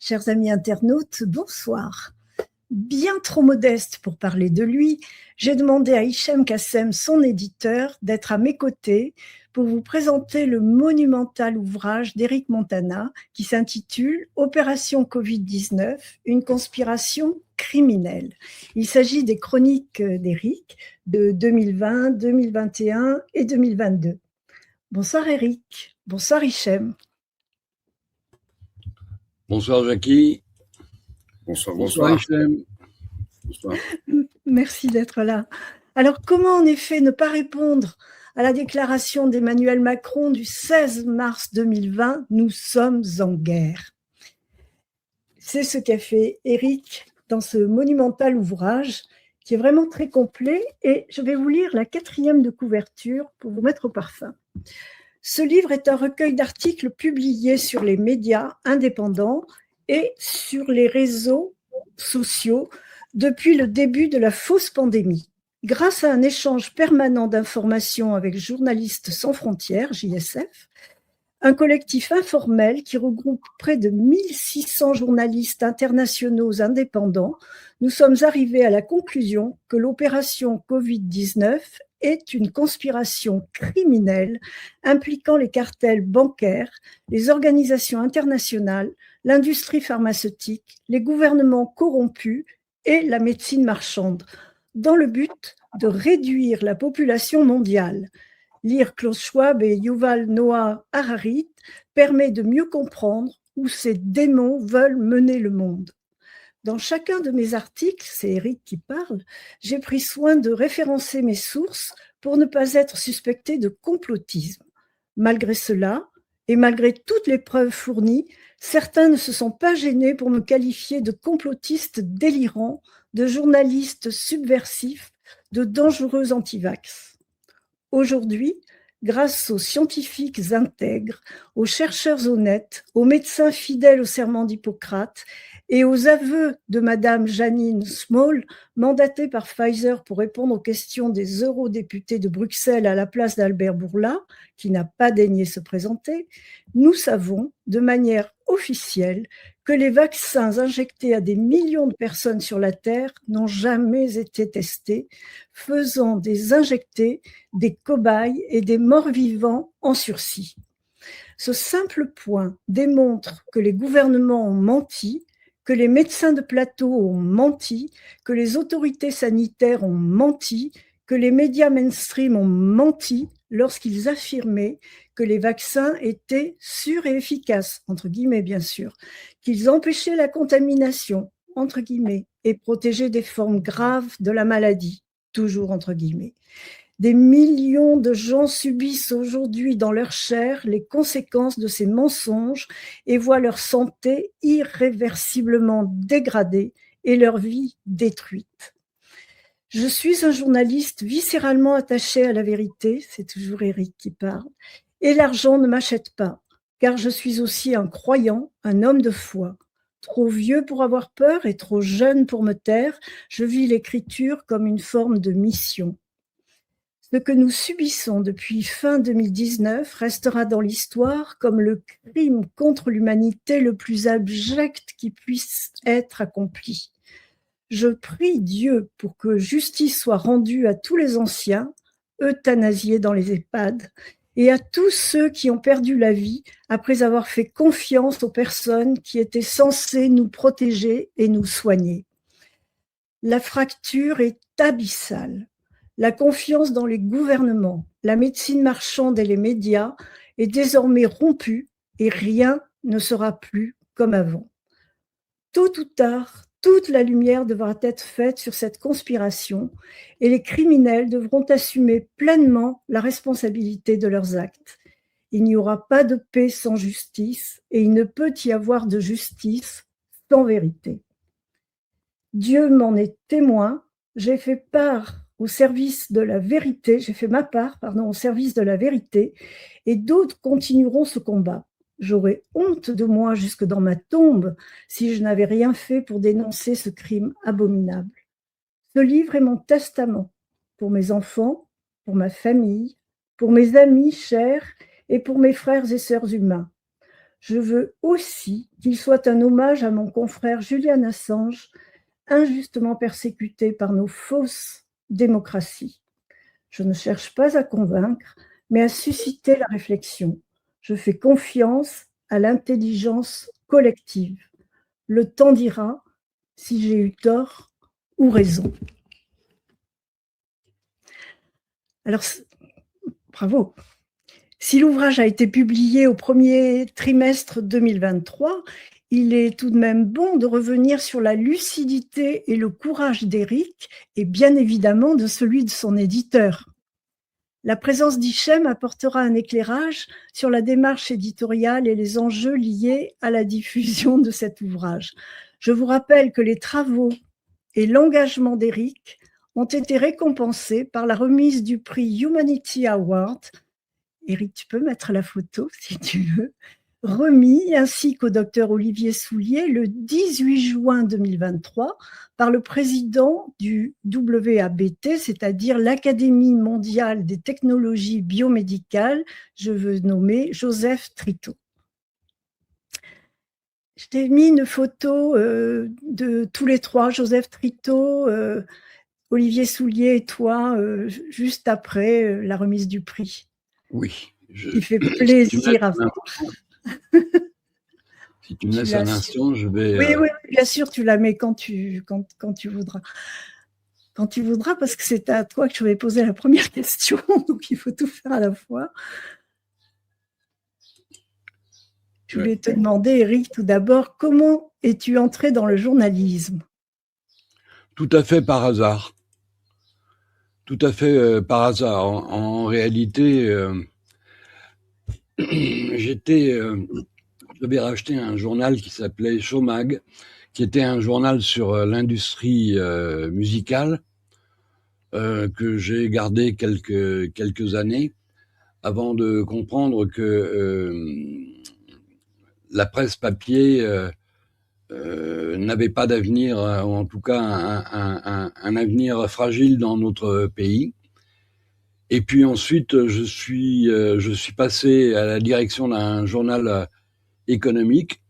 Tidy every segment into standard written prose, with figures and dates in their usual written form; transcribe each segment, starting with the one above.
Chers amis internautes, bonsoir. Bien trop modeste pour parler de lui, j'ai demandé à Hichem Kassem, son éditeur, d'être à mes côtés pour vous présenter le monumental ouvrage d'Éric Montana qui s'intitule « Opération Covid-19, une conspiration criminelle ». Il s'agit des chroniques d'Éric de 2020, 2021 et 2022. Bonsoir Éric, bonsoir Hichem. Bonsoir Jackie. Bonsoir. Hichem. Bonsoir. Merci d'être là. Alors, comment en effet ne pas répondre à la déclaration d'Emmanuel Macron du 16 mars 2020 « Nous sommes en guerre ». C'est ce qu'a fait Éric dans ce monumental ouvrage qui est vraiment très complet et je vais vous lire la 4e de couverture pour vous mettre au parfum. Ce livre est un recueil d'articles publiés sur les médias indépendants et sur les réseaux sociaux depuis le début de la fausse pandémie. Grâce à un échange permanent d'informations avec Journalistes sans frontières, JSF, un collectif informel qui regroupe près de 1600 journalistes internationaux indépendants, nous sommes arrivés à la conclusion que l'opération Covid-19 est une conspiration criminelle impliquant les cartels bancaires, les organisations internationales, l'industrie pharmaceutique, les gouvernements corrompus et la médecine marchande, dans le but de réduire la population mondiale. Lire Klaus Schwab et Yuval Noah Harari permet de mieux comprendre où ces démons veulent mener le monde. Dans chacun de mes articles, c'est Éric qui parle, j'ai pris soin de référencer mes sources pour ne pas être suspecté de complotisme. Malgré cela, et malgré toutes les preuves fournies, certains ne se sont pas gênés pour me qualifier de complotiste délirant, de journaliste subversif, de dangereux antivax. Aujourd'hui, grâce aux scientifiques intègres, aux chercheurs honnêtes, aux médecins fidèles au serment d'Hippocrate et aux aveux de Madame Janine Small, mandatée par Pfizer pour répondre aux questions des eurodéputés de Bruxelles à la place d'Albert Bourla, qui n'a pas daigné se présenter, nous savons de manière officielle que les vaccins injectés à des millions de personnes sur la Terre n'ont jamais été testés, faisant des injectés des cobayes et des morts-vivants en sursis. Ce simple point démontre que les gouvernements ont menti, que les médecins de plateau ont menti, que les autorités sanitaires ont menti, que les médias mainstream ont menti lorsqu'ils affirmaient que les vaccins étaient sûrs et efficaces, entre guillemets bien sûr, qu'ils empêchaient la contamination, entre guillemets, et protégeaient des formes graves de la maladie, toujours entre guillemets. Des millions de gens subissent aujourd'hui dans leur chair les conséquences de ces mensonges et voient leur santé irréversiblement dégradée et leur vie détruite. Je suis un journaliste viscéralement attaché à la vérité, c'est toujours Éric qui parle, et l'argent ne m'achète pas, car je suis aussi un croyant, un homme de foi. Trop vieux pour avoir peur et trop jeune pour me taire, je vis l'écriture comme une forme de mission. Ce que nous subissons depuis fin 2019 restera dans l'histoire comme le crime contre l'humanité le plus abject qui puisse être accompli. Je prie Dieu pour que justice soit rendue à tous les anciens, euthanasiés dans les EHPAD, et à tous ceux qui ont perdu la vie après avoir fait confiance aux personnes qui étaient censées nous protéger et nous soigner. La fracture est abyssale. La confiance dans les gouvernements, la médecine marchande et les médias est désormais rompue et rien ne sera plus comme avant. Tôt ou tard, toute la lumière devra être faite sur cette conspiration et les criminels devront assumer pleinement la responsabilité de leurs actes. Il n'y aura pas de paix sans justice et il ne peut y avoir de justice sans vérité. Dieu m'en est témoin, j'ai fait au service de la vérité, j'ai fait ma part, au service de la vérité, et d'autres continueront ce combat. J'aurais honte de moi jusque dans ma tombe si je n'avais rien fait pour dénoncer ce crime abominable. Ce livre est mon testament pour mes enfants, pour ma famille, pour mes amis chers et pour mes frères et sœurs humains. je veux aussi qu'il soit un hommage à mon confrère Julian Assange, injustement persécuté par nos fausses démocraties. Je ne cherche pas à convaincre, mais à susciter la réflexion. Je fais confiance à l'intelligence collective. Le temps dira si j'ai eu tort ou raison. Alors, bravo. Si l'ouvrage a été publié au premier trimestre 2023, il est tout de même bon de revenir sur la lucidité et le courage d'Éric et bien évidemment de celui de son éditeur. La présence d'Hichem apportera un éclairage sur la démarche éditoriale et les enjeux liés à la diffusion de cet ouvrage. Je vous rappelle que les travaux et l'engagement d'Éric ont été récompensés par la remise du prix Humanity Award. Éric, tu peux mettre la photo si tu veux. Remis ainsi qu'au docteur Olivier Soulier le 18 juin 2023 par le président du WABT, c'est-à-dire l'Académie mondiale des technologies biomédicales, je veux nommer Joseph Trito. Je t'ai mis une photo de tous les trois, Joseph Trito, Olivier Soulier et toi, juste après la remise du prix. Oui. Il fait plaisir à voir. Si tu me laisses un instant, je vais... Oui, bien sûr, tu la mets quand tu voudras. Quand tu voudras, parce que c'est à toi que je vais poser la première question, donc il faut tout faire à la fois. Je voulais te demander, Éric, tout d'abord, comment es-tu entré dans le journalisme? Tout à fait par hasard. Tout à fait par hasard. En réalité, j'avais racheté un journal qui s'appelait Showmag, qui était un journal sur l'industrie musicale, que j'ai gardé quelques années avant de comprendre que la presse papier n'avait pas d'avenir, ou en tout cas un avenir fragile dans notre pays. Et puis ensuite, je suis passé à la direction d'un journal économique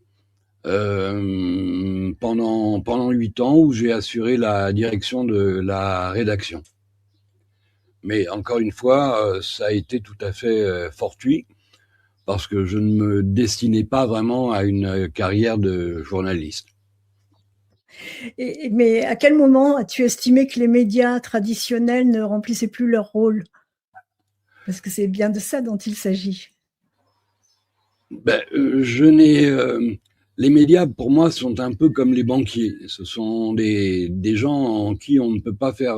pendant 8 ans, où j'ai assuré la direction de la rédaction. Mais encore une fois, ça a été tout à fait fortuit, parce que je ne me destinais pas vraiment à une carrière de journaliste. Mais à quel moment as-tu estimé que les médias traditionnels ne remplissaient plus leur rôle? Parce que c'est bien de ça dont il s'agit. Les médias, pour moi, sont un peu comme les banquiers. Ce sont des gens en qui on ne peut pas faire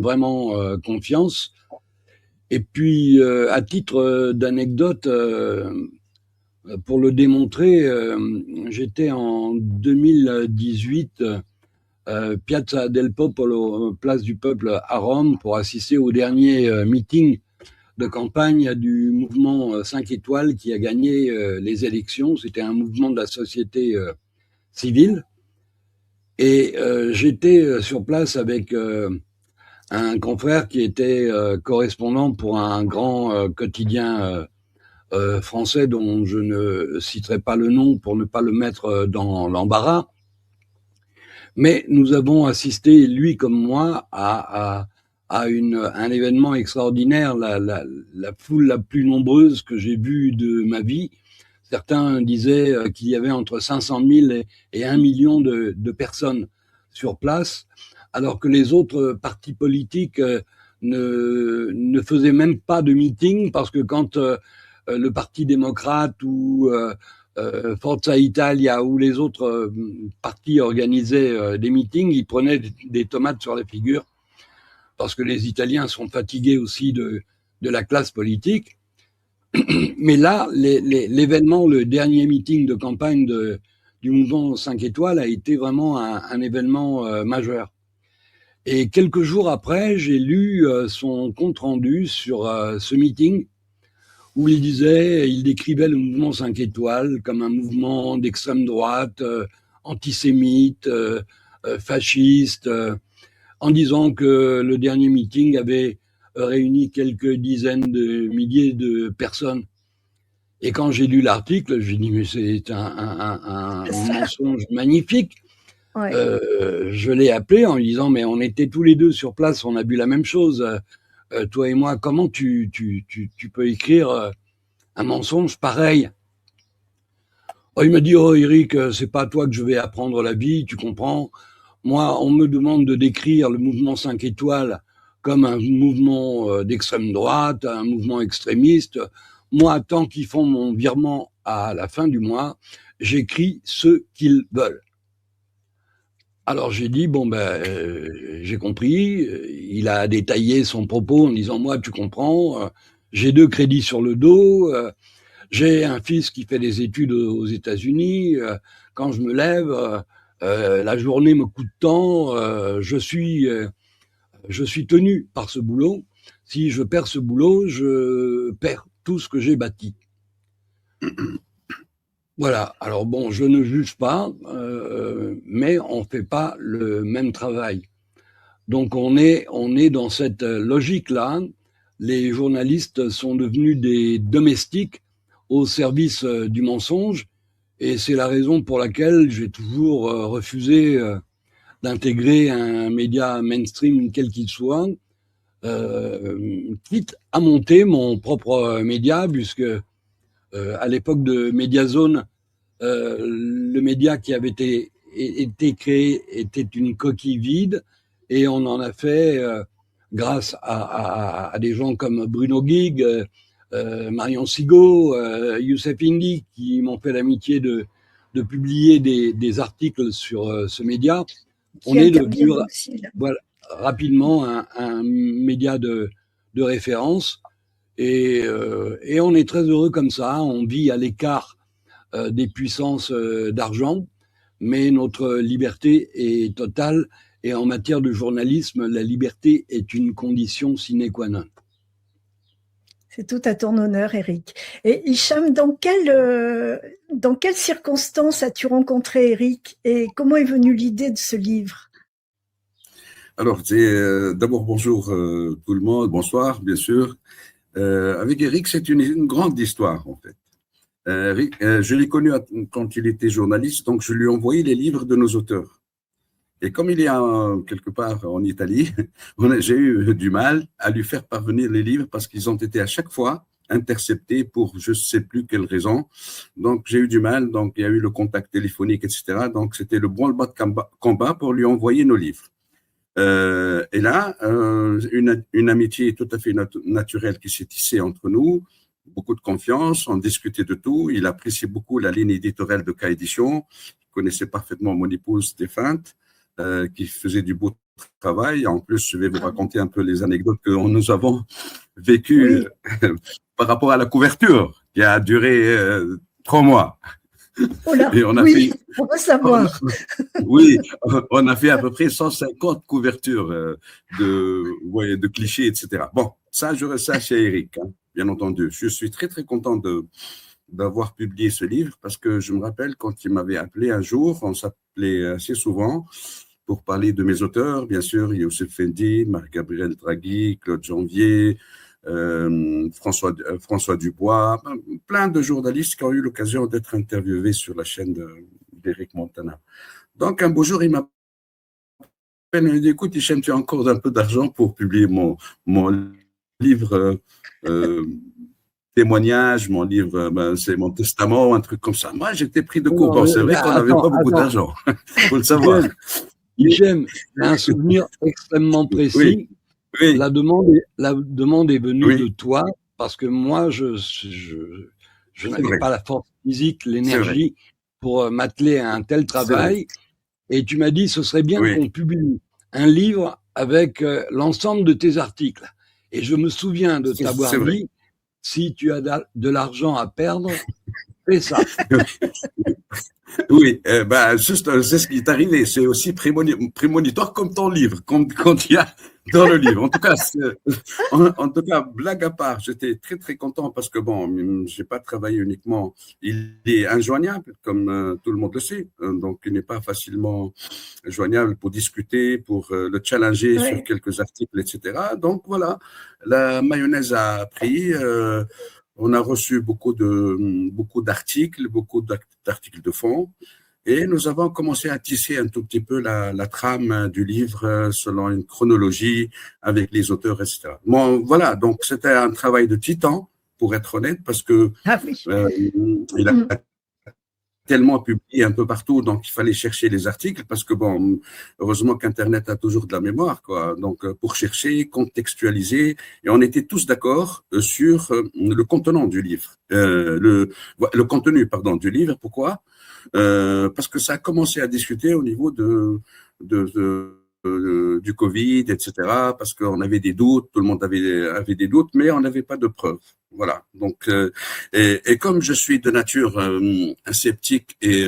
vraiment confiance. Et puis, à titre d'anecdote, pour le démontrer, j'étais en 2018 Piazza del Popolo, place du peuple à Rome, pour assister au dernier meeting de campagne du mouvement 5 étoiles qui a gagné les élections. C'était un mouvement de la société civile. Et j'étais sur place avec un confrère qui était correspondant pour un grand quotidien français dont je ne citerai pas le nom pour ne pas le mettre dans l'embarras. Mais nous avons assisté, lui comme moi, à un événement extraordinaire, la foule la plus nombreuse que j'ai vue de ma vie. Certains disaient qu'il y avait entre 500 000 et 1 million de personnes sur place, alors que les autres partis politiques ne faisaient même pas de meeting, parce que quand le Parti démocrate ou Forza Italia ou les autres partis organisaient des meetings, ils prenaient des tomates sur la figure, parce que les Italiens sont fatigués aussi de la classe politique. Mais là, l'événement, le dernier meeting de campagne du mouvement 5 étoiles a été vraiment un événement majeur. Et quelques jours après, j'ai lu son compte-rendu sur ce meeting, où il décrivait le mouvement 5 étoiles comme un mouvement d'extrême droite, antisémite, fasciste, en disant que le dernier meeting avait réuni quelques dizaines de milliers de personnes, Et quand j'ai lu l'article, j'ai dit, mais c'est un mensonge magnifique. Ouais. Je l'ai appelé en lui disant, mais on était tous les deux sur place, on a vu la même chose, toi et moi, comment tu peux écrire un mensonge pareil? Oh, il m'a dit, oh Eric, c'est pas à toi que je vais apprendre la vie, tu comprends? Moi, on me demande de décrire le mouvement 5 étoiles comme un mouvement d'extrême droite, un mouvement extrémiste. Moi, tant qu'ils font mon virement à la fin du mois, j'écris ce qu'ils veulent. Alors j'ai dit, bon j'ai compris. Il a détaillé son propos en disant, moi, tu comprends, j'ai 2 crédits sur le dos, j'ai un fils qui fait des études aux États-Unis, quand je me lève, la journée me coûte tant, je suis tenu par ce boulot. Si je perds ce boulot, je perds tout ce que j'ai bâti. Voilà. Alors bon, je ne juge pas, mais on ne fait pas le même travail. Donc on est dans cette logique-là. Les journalistes sont devenus des domestiques au service du mensonge, et c'est la raison pour laquelle j'ai toujours refusé d'intégrer un média mainstream quel qu'il soit, quitte à monter mon propre média, puisque à l'époque de Mediazone, le média qui avait été créé était une coquille vide, et on en a fait grâce à des gens comme Bruno Guig, Marion Sigaud, Youssef Indy, qui m'ont fait l'amitié de publier des articles sur ce média. On est devenu voilà, rapidement un média de référence, et on est très heureux comme ça. On vit à l'écart des puissances d'argent, mais notre liberté est totale, et en matière de journalisme, la liberté est une condition sine qua non. C'est tout à ton honneur, Eric. Et Hicham, dans quelles circonstances as-tu rencontré Eric, et comment est venue l'idée de ce livre? Alors, d'abord, bonjour tout le monde, bonsoir, bien sûr. Avec Eric, c'est une grande histoire, en fait. Eric, je l'ai connu quand il était journaliste, donc je lui ai envoyé les livres de nos auteurs. Et comme il est quelque part en Italie, j'ai eu du mal à lui faire parvenir les livres parce qu'ils ont été à chaque fois interceptés pour je ne sais plus quelle raison. Donc, j'ai eu du mal. Donc, il y a eu le contact téléphonique, etc. Donc, c'était le branle-bas de combat pour lui envoyer nos livres. Et là, une amitié tout à fait naturelle qui s'est tissée entre nous, beaucoup de confiance, on discutait de tout. Il appréciait beaucoup la ligne éditoriale de K-Édition. Il connaissait parfaitement mon épouse défunte, qui faisait du beau travail. En plus, je vais vous raconter un peu les anecdotes que nous avons vécues par rapport à la couverture, qui a duré 3 mois. Oh là, et on a fait, on va savoir. On a fait à peu près 150 couvertures de clichés, etc. Bon, ça, je reste ça chez Eric, hein, bien entendu. Je suis très, très content d'avoir publié ce livre, parce que je me rappelle quand il m'avait appelé un jour, on s'appelait assez souvent pour parler de mes auteurs, bien sûr, Youssef Fendi, Marc-Gabriel Draghi, Claude Janvier, François Dubois, plein de journalistes qui ont eu l'occasion d'être interviewés sur la chaîne d'Eric Montana. Donc, un beau jour, il m'appelle et me dit, écoute, Hichem, tu as encore un peu d'argent pour publier mon livre témoignage, mon livre, c'est mon testament, un truc comme ça. Moi, j'étais pris de court. Bon, c'est vrai qu'on n'avait pas beaucoup d'argent, il faut le savoir. Hichem, j'ai un souvenir extrêmement précis. Oui. La demande est venue de toi, parce que moi, je n'avais pas la force physique, l'énergie pour m'atteler à un tel travail. Et tu m'as dit, ce serait bien qu'on publie un livre avec l'ensemble de tes articles. Et je me souviens de t'avoir dit, si tu as de l'argent à perdre, fais ça. Oui, juste, c'est ce qui est arrivé. C'est aussi prémonitoire comme ton livre, quand il y a dans le livre. En tout cas, blague à part, j'étais très, très content parce que bon, j'ai pas travaillé uniquement. Il est injoignable, comme tout le monde le sait. Donc, il n'est pas facilement joignable pour discuter, pour le challenger sur quelques articles, etc. Donc, voilà, la mayonnaise a pris. On a reçu beaucoup d'articles de fond. Et nous avons commencé à tisser un tout petit peu la trame du livre selon une chronologie avec les auteurs, etc. Bon, voilà, donc c'était un travail de titan, pour être honnête, parce que il a tellement publié un peu partout, donc il fallait chercher les articles, parce que bon, heureusement qu'Internet a toujours de la mémoire, quoi. Donc pour chercher, contextualiser, et on était tous d'accord sur le contenant du livre, le contenu, pardon, du livre. Pourquoi? Parce que ça a commencé à discuter au niveau du Covid, etc., parce qu'on avait des doutes, tout le monde avait des doutes, mais on n'avait pas de preuves. Voilà. Donc, et comme je suis de nature sceptique et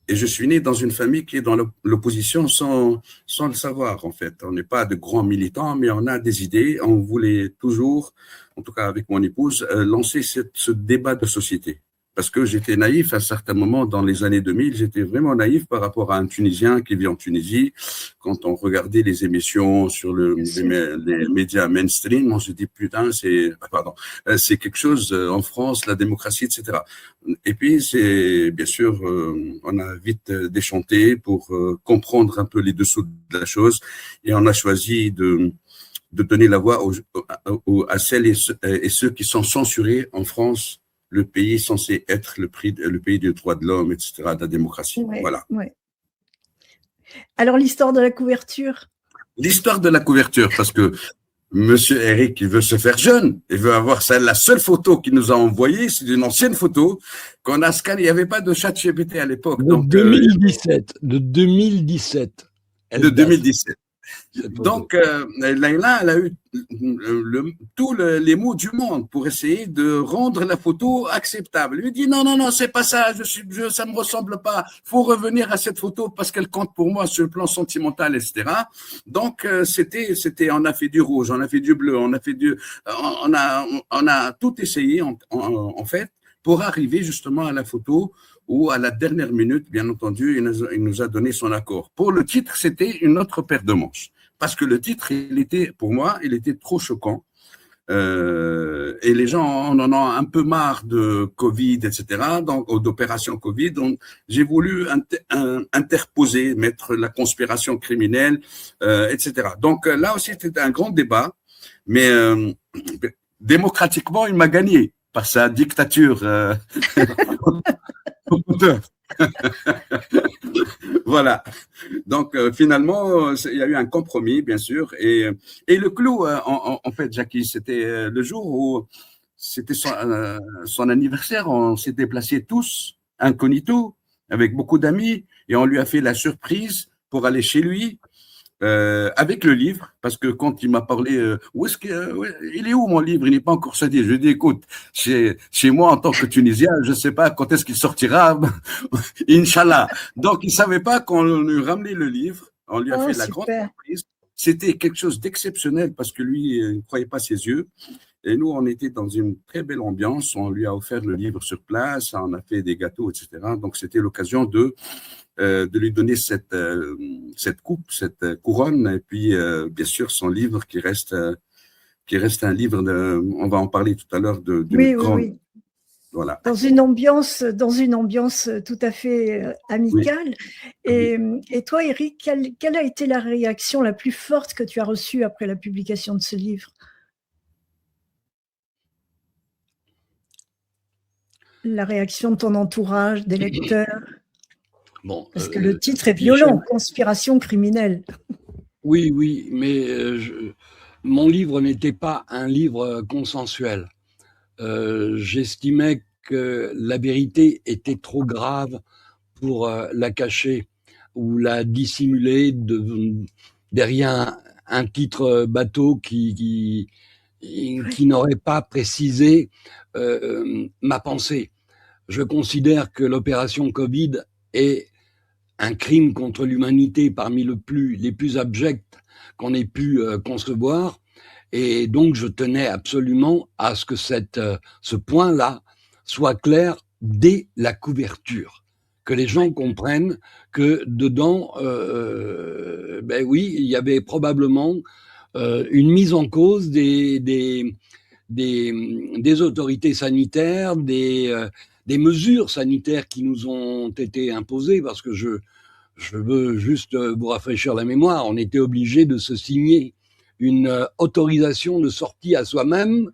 je suis né dans une famille qui est dans l'opposition sans le savoir, en fait. On n'est pas de grands militants, mais on a des idées. On voulait toujours, en tout cas avec mon épouse, lancer ce débat de société. Parce que j'étais naïf à un certain moment dans les années 2000, j'étais vraiment naïf par rapport à un Tunisien qui vit en Tunisie. Quand on regardait les émissions sur les médias mainstream, on se dit putain, c'est quelque chose en France, la démocratie, etc. Et puis c'est bien sûr, on a vite déchanté pour comprendre un peu les dessous de la chose, et on a choisi de donner la voix à celles et ceux qui sont censurés en France, le pays censé être le pays des droits de l'homme, etc., de la démocratie. Ouais, voilà. Ouais. Alors, l'histoire de la couverture? L'histoire de la couverture, parce que Monsieur Eric, il veut se faire jeune, il veut avoir la seule photo qu'il nous a envoyée, c'est une ancienne photo qu'on a scannée. Il n'y avait pas de ChatGPT à l'époque. De 2017. De 2017. De 2017. Donc, Layla, elle a eu tous les mots du monde pour essayer de rendre la photo acceptable. Elle lui dit non, c'est pas ça, ça me ressemble pas. Faut revenir à cette photo parce qu'elle compte pour moi sur le plan sentimental, etc. Donc, on a fait du rouge, on a fait du bleu, on a tout essayé en fait pour arriver justement à la photo où à la dernière minute, bien entendu, il nous a donné son accord. Pour le titre, c'était une autre paire de manches. Parce que le titre, pour moi, il était trop choquant. Et les gens en ont un peu marre de Covid, etc., donc d'opération Covid. Donc, j'ai voulu interposer, mettre la conspiration criminelle, etc. Donc là aussi, c'était un grand débat. Mais démocratiquement, il m'a gagné par sa dictature. Voilà. Donc finalement, il y a eu un compromis, bien sûr, et le clou, en fait, Jackie, c'était le jour où c'était son anniversaire. On s'est déplacés tous incognito avec beaucoup d'amis, et on lui a fait la surprise pour aller chez lui. Avec le livre, parce que quand il m'a parlé, il est où mon livre? Il n'est pas encore sorti. Je lui ai dit, écoute, chez moi en tant que Tunisien, je ne sais pas quand est-ce qu'il sortira. Inch'Allah. Donc, il ne savait pas qu'on lui ramenait le livre. On lui a fait la grande surprise. C'était quelque chose d'exceptionnel parce que lui, il ne croyait pas ses yeux. Et nous, on était dans une très belle ambiance. On lui a offert le livre sur place. On a fait des gâteaux, etc. Donc, c'était l'occasion de lui donner cette coupe, cette couronne, et puis bien sûr son livre qui reste un livre on va en parler tout à l'heure Oui. Voilà. Dans une ambiance tout à fait amicale. Oui. Et toi, Eric, quelle a été la réaction la plus forte que tu as reçue après la publication de ce livre? La réaction de ton entourage, des lecteurs? Bon, parce que le titre est violent, conspiration criminelle. Oui, mais mon livre n'était pas un livre consensuel. J'estimais que la vérité était trop grave pour la cacher ou la dissimuler derrière un titre bateau qui n'aurait pas précisé ma pensée. Je considère que l'opération Covid est un crime contre l'humanité parmi les plus abjects qu'on ait pu concevoir. Et donc, je tenais absolument à ce que ce point-là soit clair dès la couverture, que les gens comprennent que dedans, oui, il y avait probablement une mise en cause des des autorités sanitaires, des mesures sanitaires qui nous ont été imposées, parce que je veux juste vous rafraîchir la mémoire, on était obligé de se signer une autorisation de sortie à soi-même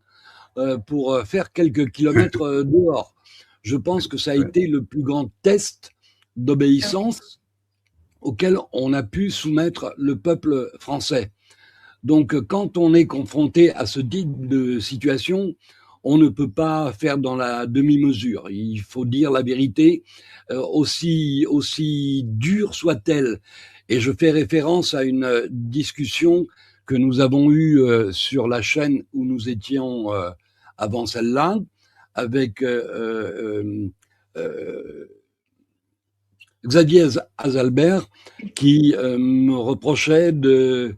pour faire quelques kilomètres dehors. Je pense que ça a été le plus grand test d'obéissance auquel on a pu soumettre le peuple français. Donc, quand on est confronté à ce type de situation, on ne peut pas faire dans la demi-mesure. Il faut dire la vérité, aussi dure soit-elle. Et je fais référence à une discussion que nous avons eue sur la chaîne où nous étions avant celle-là, avec Xavier Azalbert, qui me reprochait de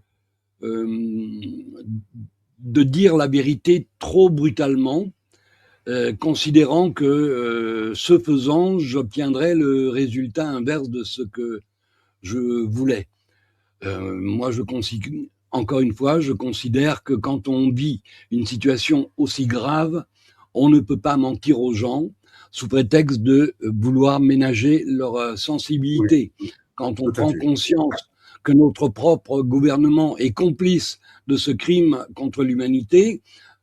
dire la vérité trop brutalement, considérant que ce faisant, j'obtiendrais le résultat inverse de ce que je voulais. Moi, encore une fois, je considère que quand on vit une situation aussi grave, on ne peut pas mentir aux gens sous prétexte de vouloir ménager leur sensibilité. Oui, quand on prend conscience que notre propre gouvernement est complice de ce crime contre l'humanité,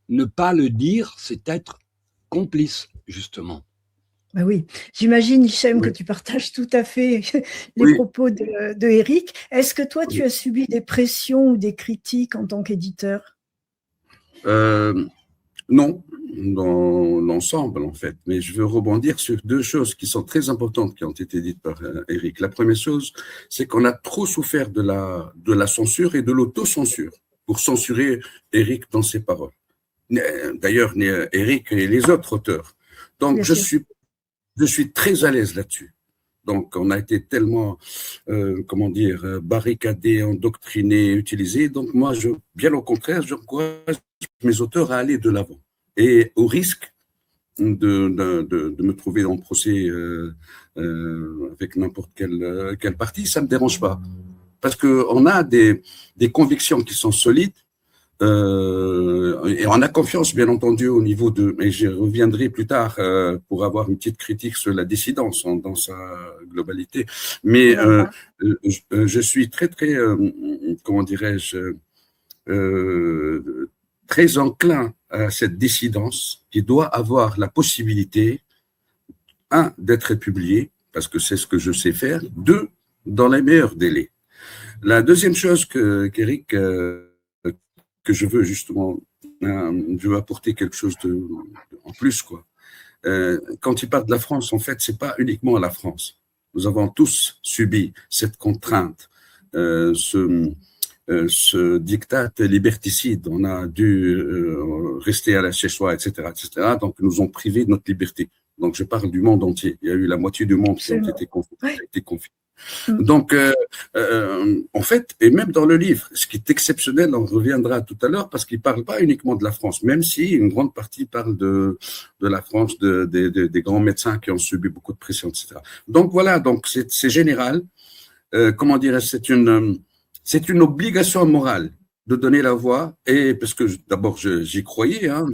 ne pas le dire, c'est être complice, justement. Ben oui, j'imagine, Hichem, que tu partages tout à fait les propos de Éric. Est-ce que toi, tu as subi des pressions ou des critiques en tant qu'éditeur? Non, dans l'ensemble, en fait. Mais je veux rebondir sur deux choses qui sont très importantes qui ont été dites par Éric. La première chose, c'est qu'on a trop souffert de la censure et de l'autocensure pour censurer Éric dans ses paroles. D'ailleurs, Éric et les autres auteurs. Donc, je suis très à l'aise là-dessus. Donc, on a été tellement, barricadés, endoctrinés, utilisés. Donc, moi, bien au contraire, j'encourage mes auteurs à aller de l'avant. Et au risque de me trouver en procès avec n'importe quelle partie, ça ne me dérange pas. Parce qu'on a des convictions qui sont solides. Et on a confiance, bien entendu, au niveau et je reviendrai plus tard pour avoir une petite critique sur la dissidence dans sa globalité. Mais je suis très, très enclin à cette dissidence qui doit avoir la possibilité, d'être publiée, parce que c'est ce que je sais faire, dans les meilleurs délais. La deuxième chose qu'Éric que je veux justement, je veux apporter quelque chose en plus, quoi. Quand il parle de la France, en fait, c'est pas uniquement la France. Nous avons tous subi cette contrainte, ce diktat liberticide. On a dû rester chez soi, etc., etc. Donc, nous ont privé de notre liberté. Donc, je parle du monde entier. Il y a eu la moitié du monde qui ont été confinés. Donc, en fait, et même dans le livre, ce qui est exceptionnel, on reviendra tout à l'heure, parce qu'il ne parle pas uniquement de la France, même si une grande partie parle de la France, des grands médecins qui ont subi beaucoup de pression, etc. Donc voilà, donc c'est général. Comment dirais-je, c'est une obligation morale de donner la voix, et parce que d'abord j'y croyais, à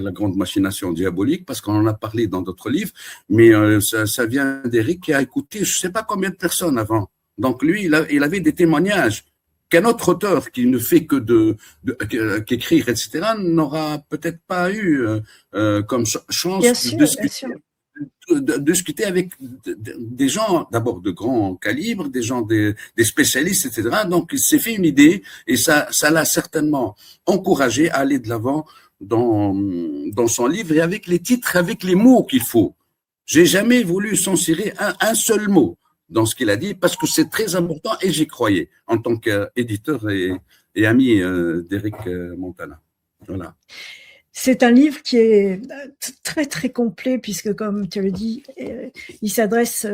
la grande machination diabolique, parce qu'on en a parlé dans d'autres livres, mais ça vient d'Éric qui a écouté je ne sais pas combien de personnes avant. Donc lui, il avait des témoignages qu'un autre auteur qui ne fait que qu'écrire, etc., n'aura peut-être pas eu comme chance de discuter avec des gens d'abord de grand calibre, des gens, des spécialistes, etc. Donc, il s'est fait une idée et ça l'a certainement encouragé à aller de l'avant dans son livre et avec les titres, avec les mots qu'il faut. J'ai jamais voulu censurer un seul mot dans ce qu'il a dit parce que c'est très important et j'y croyais en tant qu'éditeur et ami d'Éric Montana. Voilà. C'est un livre qui est très, très complet puisque, comme tu le dis, il s'adresse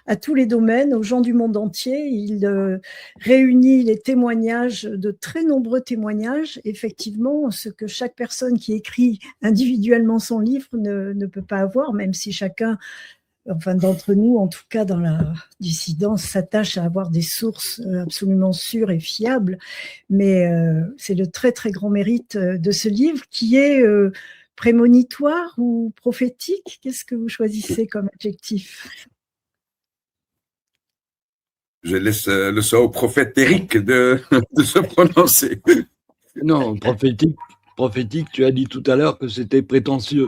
à tous les domaines, aux gens du monde entier. Il réunit les témoignages, de très nombreux témoignages. Effectivement, ce que chaque personne qui écrit individuellement son livre ne peut pas avoir, même si chacun enfin d'entre nous, en tout cas dans la dissidence, s'attachent à avoir des sources absolument sûres et fiables. Mais c'est le très très grand mérite de ce livre qui est prémonitoire ou prophétique. Qu'est-ce que vous choisissez comme adjectif? Je laisse le soin au prophète Eric de se prononcer. Non, prophétique, tu as dit tout à l'heure que c'était prétentieux.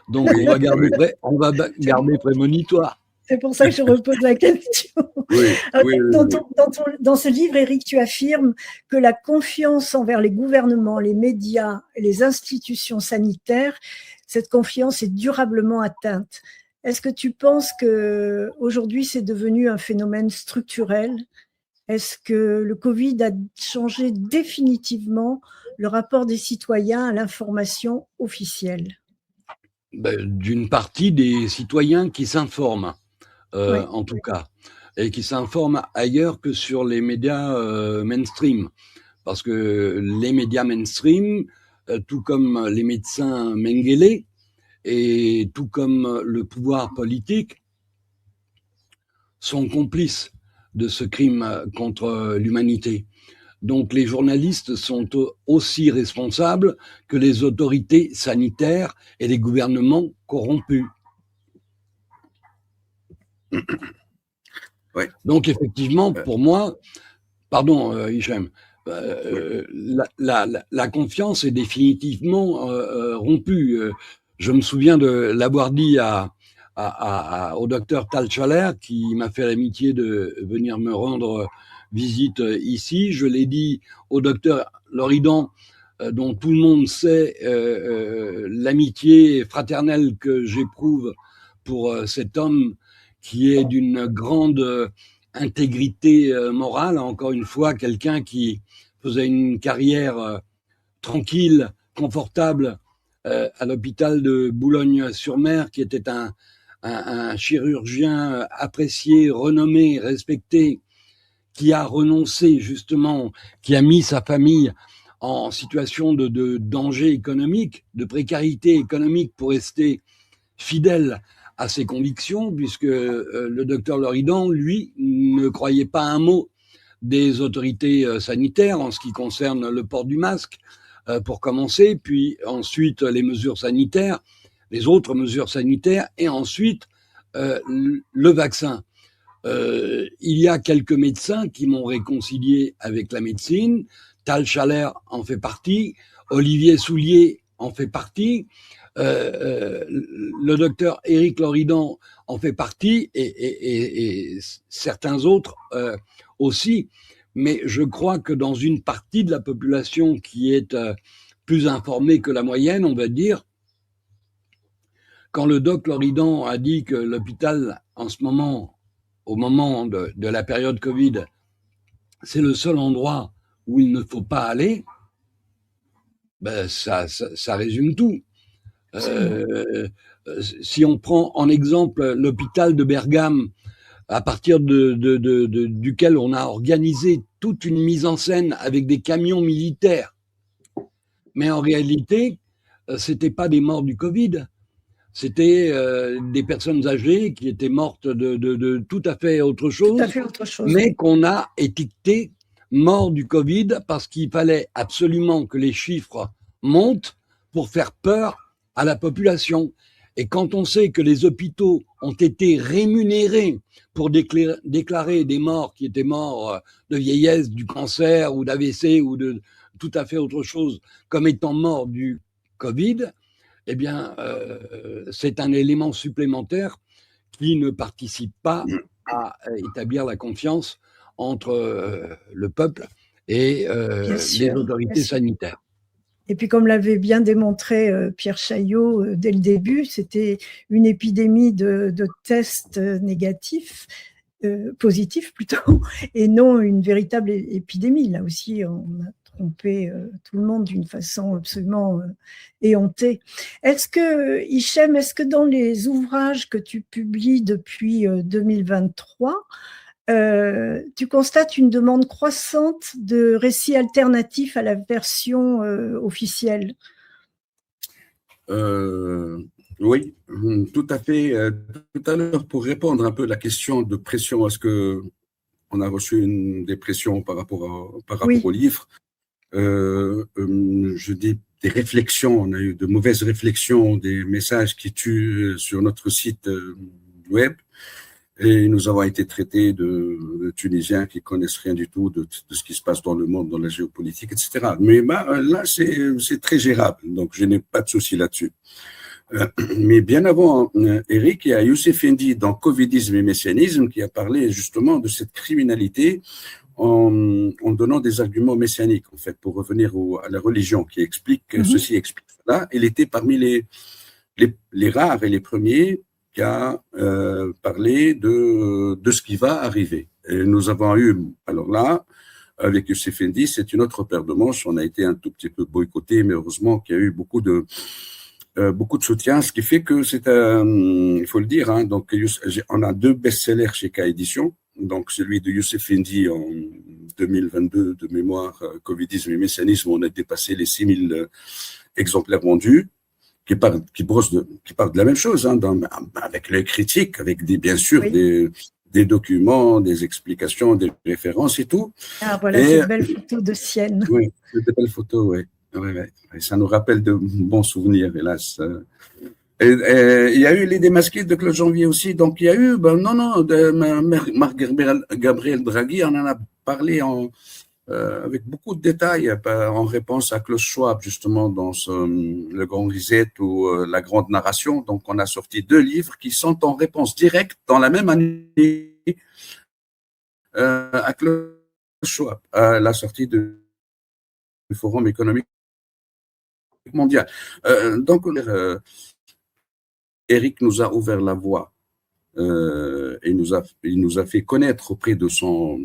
Donc, on va garder prémonitoire. C'est pour ça que je repose la question. Oui, oui, dans ce livre, Eric, tu affirmes que la confiance envers les gouvernements, les médias et les institutions sanitaires, cette confiance est durablement atteinte. Est-ce que tu penses qu'aujourd'hui, c'est devenu un phénomène structurel? Est-ce que le Covid a changé définitivement le rapport des citoyens à l'information officielle? D'une partie des citoyens qui s'informent, en tout cas, et qui s'informent ailleurs que sur les médias mainstream. Parce que les médias mainstream, tout comme les médecins Mengele, et tout comme le pouvoir politique, sont complices de ce crime contre l'humanité. Donc les journalistes sont aussi responsables que les autorités sanitaires et les gouvernements corrompus. Ouais. Donc effectivement, pour moi, pardon Hichem, la confiance est définitivement rompue. Je me souviens de l'avoir dit au docteur Tal Schaller, qui m'a fait l'amitié de venir me rendre visite ici. Je l'ai dit au docteur Loridan, dont tout le monde sait l'amitié fraternelle que j'éprouve pour cet homme qui est d'une grande intégrité morale. Encore une fois, quelqu'un qui faisait une carrière tranquille, confortable à l'hôpital de Boulogne-sur-Mer, qui était un chirurgien apprécié, renommé, respecté, qui a renoncé justement, qui a mis sa famille en situation de danger économique, de précarité économique pour rester fidèle à ses convictions, puisque le docteur Loridan, lui, ne croyait pas un mot des autorités sanitaires en ce qui concerne le port du masque, pour commencer, puis ensuite les mesures sanitaires, les autres mesures sanitaires, et ensuite le vaccin. Il y a quelques médecins qui m'ont réconcilié avec la médecine. Tal Schaller en fait partie, Olivier Soulier en fait partie, le docteur Éric Loridan en fait partie, et certains autres aussi. Mais je crois que dans une partie de la population qui est plus informée que la moyenne, on va dire, quand le doc Loridan a dit que l'hôpital, en ce moment, au moment de la période Covid, c'est le seul endroit où il ne faut pas aller, ça résume tout. Si on prend en exemple l'hôpital de Bergame, à partir duquel on a organisé toute une mise en scène avec des camions militaires. Mais en réalité, c'était pas des morts du Covid, c'était des personnes âgées qui étaient mortes de tout à fait autre chose, mais qu'on a étiqueté morts du Covid parce qu'il fallait absolument que les chiffres montent pour faire peur à la population. Et quand on sait que les hôpitaux ont été rémunérés pour déclarer des morts qui étaient morts de vieillesse, du cancer ou d'AVC ou de tout à fait autre chose comme étant morts du Covid, eh bien, c'est un élément supplémentaire qui ne participe pas à établir la confiance entre le peuple et les autorités sanitaires. Et puis, comme l'avait bien démontré Pierre Chaillot dès le début, c'était une épidémie de tests négatifs, positifs plutôt, et non une véritable épidémie. Là aussi, on a trompé tout le monde d'une façon absolument éhontée. Hichem, est-ce que dans les ouvrages que tu publies depuis 2023, tu constates une demande croissante de récits alternatifs à la version officielle? Oui, tout à fait. Tout à l'heure, pour répondre un peu à la question de pression, est-ce que on a reçu des pressions par rapport Oui. au livre? Je dis des réflexions. On a eu de mauvaises réflexions, des messages qui tuent sur notre site web. Et nous avons été traités de Tunisiens qui connaissent rien du tout de ce qui se passe dans le monde, dans la géopolitique, etc. Mais là, c'est très gérable. Donc, je n'ai pas de souci là-dessus. Mais bien avant Eric, il y a Youssef Indy dans Covidisme et Messianisme qui a parlé justement de cette criminalité en donnant des arguments messianiques, en fait, pour revenir à la religion qui explique ceci, explique cela. Il était parmi les rares et les premiers qui a parlé de ce qui va arriver. Et nous avons eu, alors là, avec Youssef Indy, c'est une autre paire de manches. On a été un tout petit peu boycotté, mais heureusement qu'il y a eu beaucoup de soutien, ce qui fait que c'est, il faut le dire, hein, donc on a 2 best-sellers chez K Édition, donc celui de Youssef Indy en 2022 de mémoire, Covidisme et Messianisme, on a dépassé les 6000 exemplaires vendus, qui parle de la même chose, hein, avec l'œil critique, avec bien sûr des documents, des explications, des références et tout. Ah voilà, cette belle photo de Sienne. Oui, cette belle photo, oui. Ouais. Et ça nous rappelle de bons souvenirs, hélas. Et il y a eu les démasqués de Claude Janvier aussi. Donc il y a eu, Marc Gabriel Draghi, on en a parlé avec beaucoup de détails en réponse à Klaus Schwab, justement, dans Le Grand Reset ou La Grande Narration. Donc on a sorti 2 livres qui sont en réponse directe dans la même année à Klaus Schwab, à la sortie du Forum économique mondial. Donc, Eric nous a ouvert la voie et il nous a fait connaître auprès de son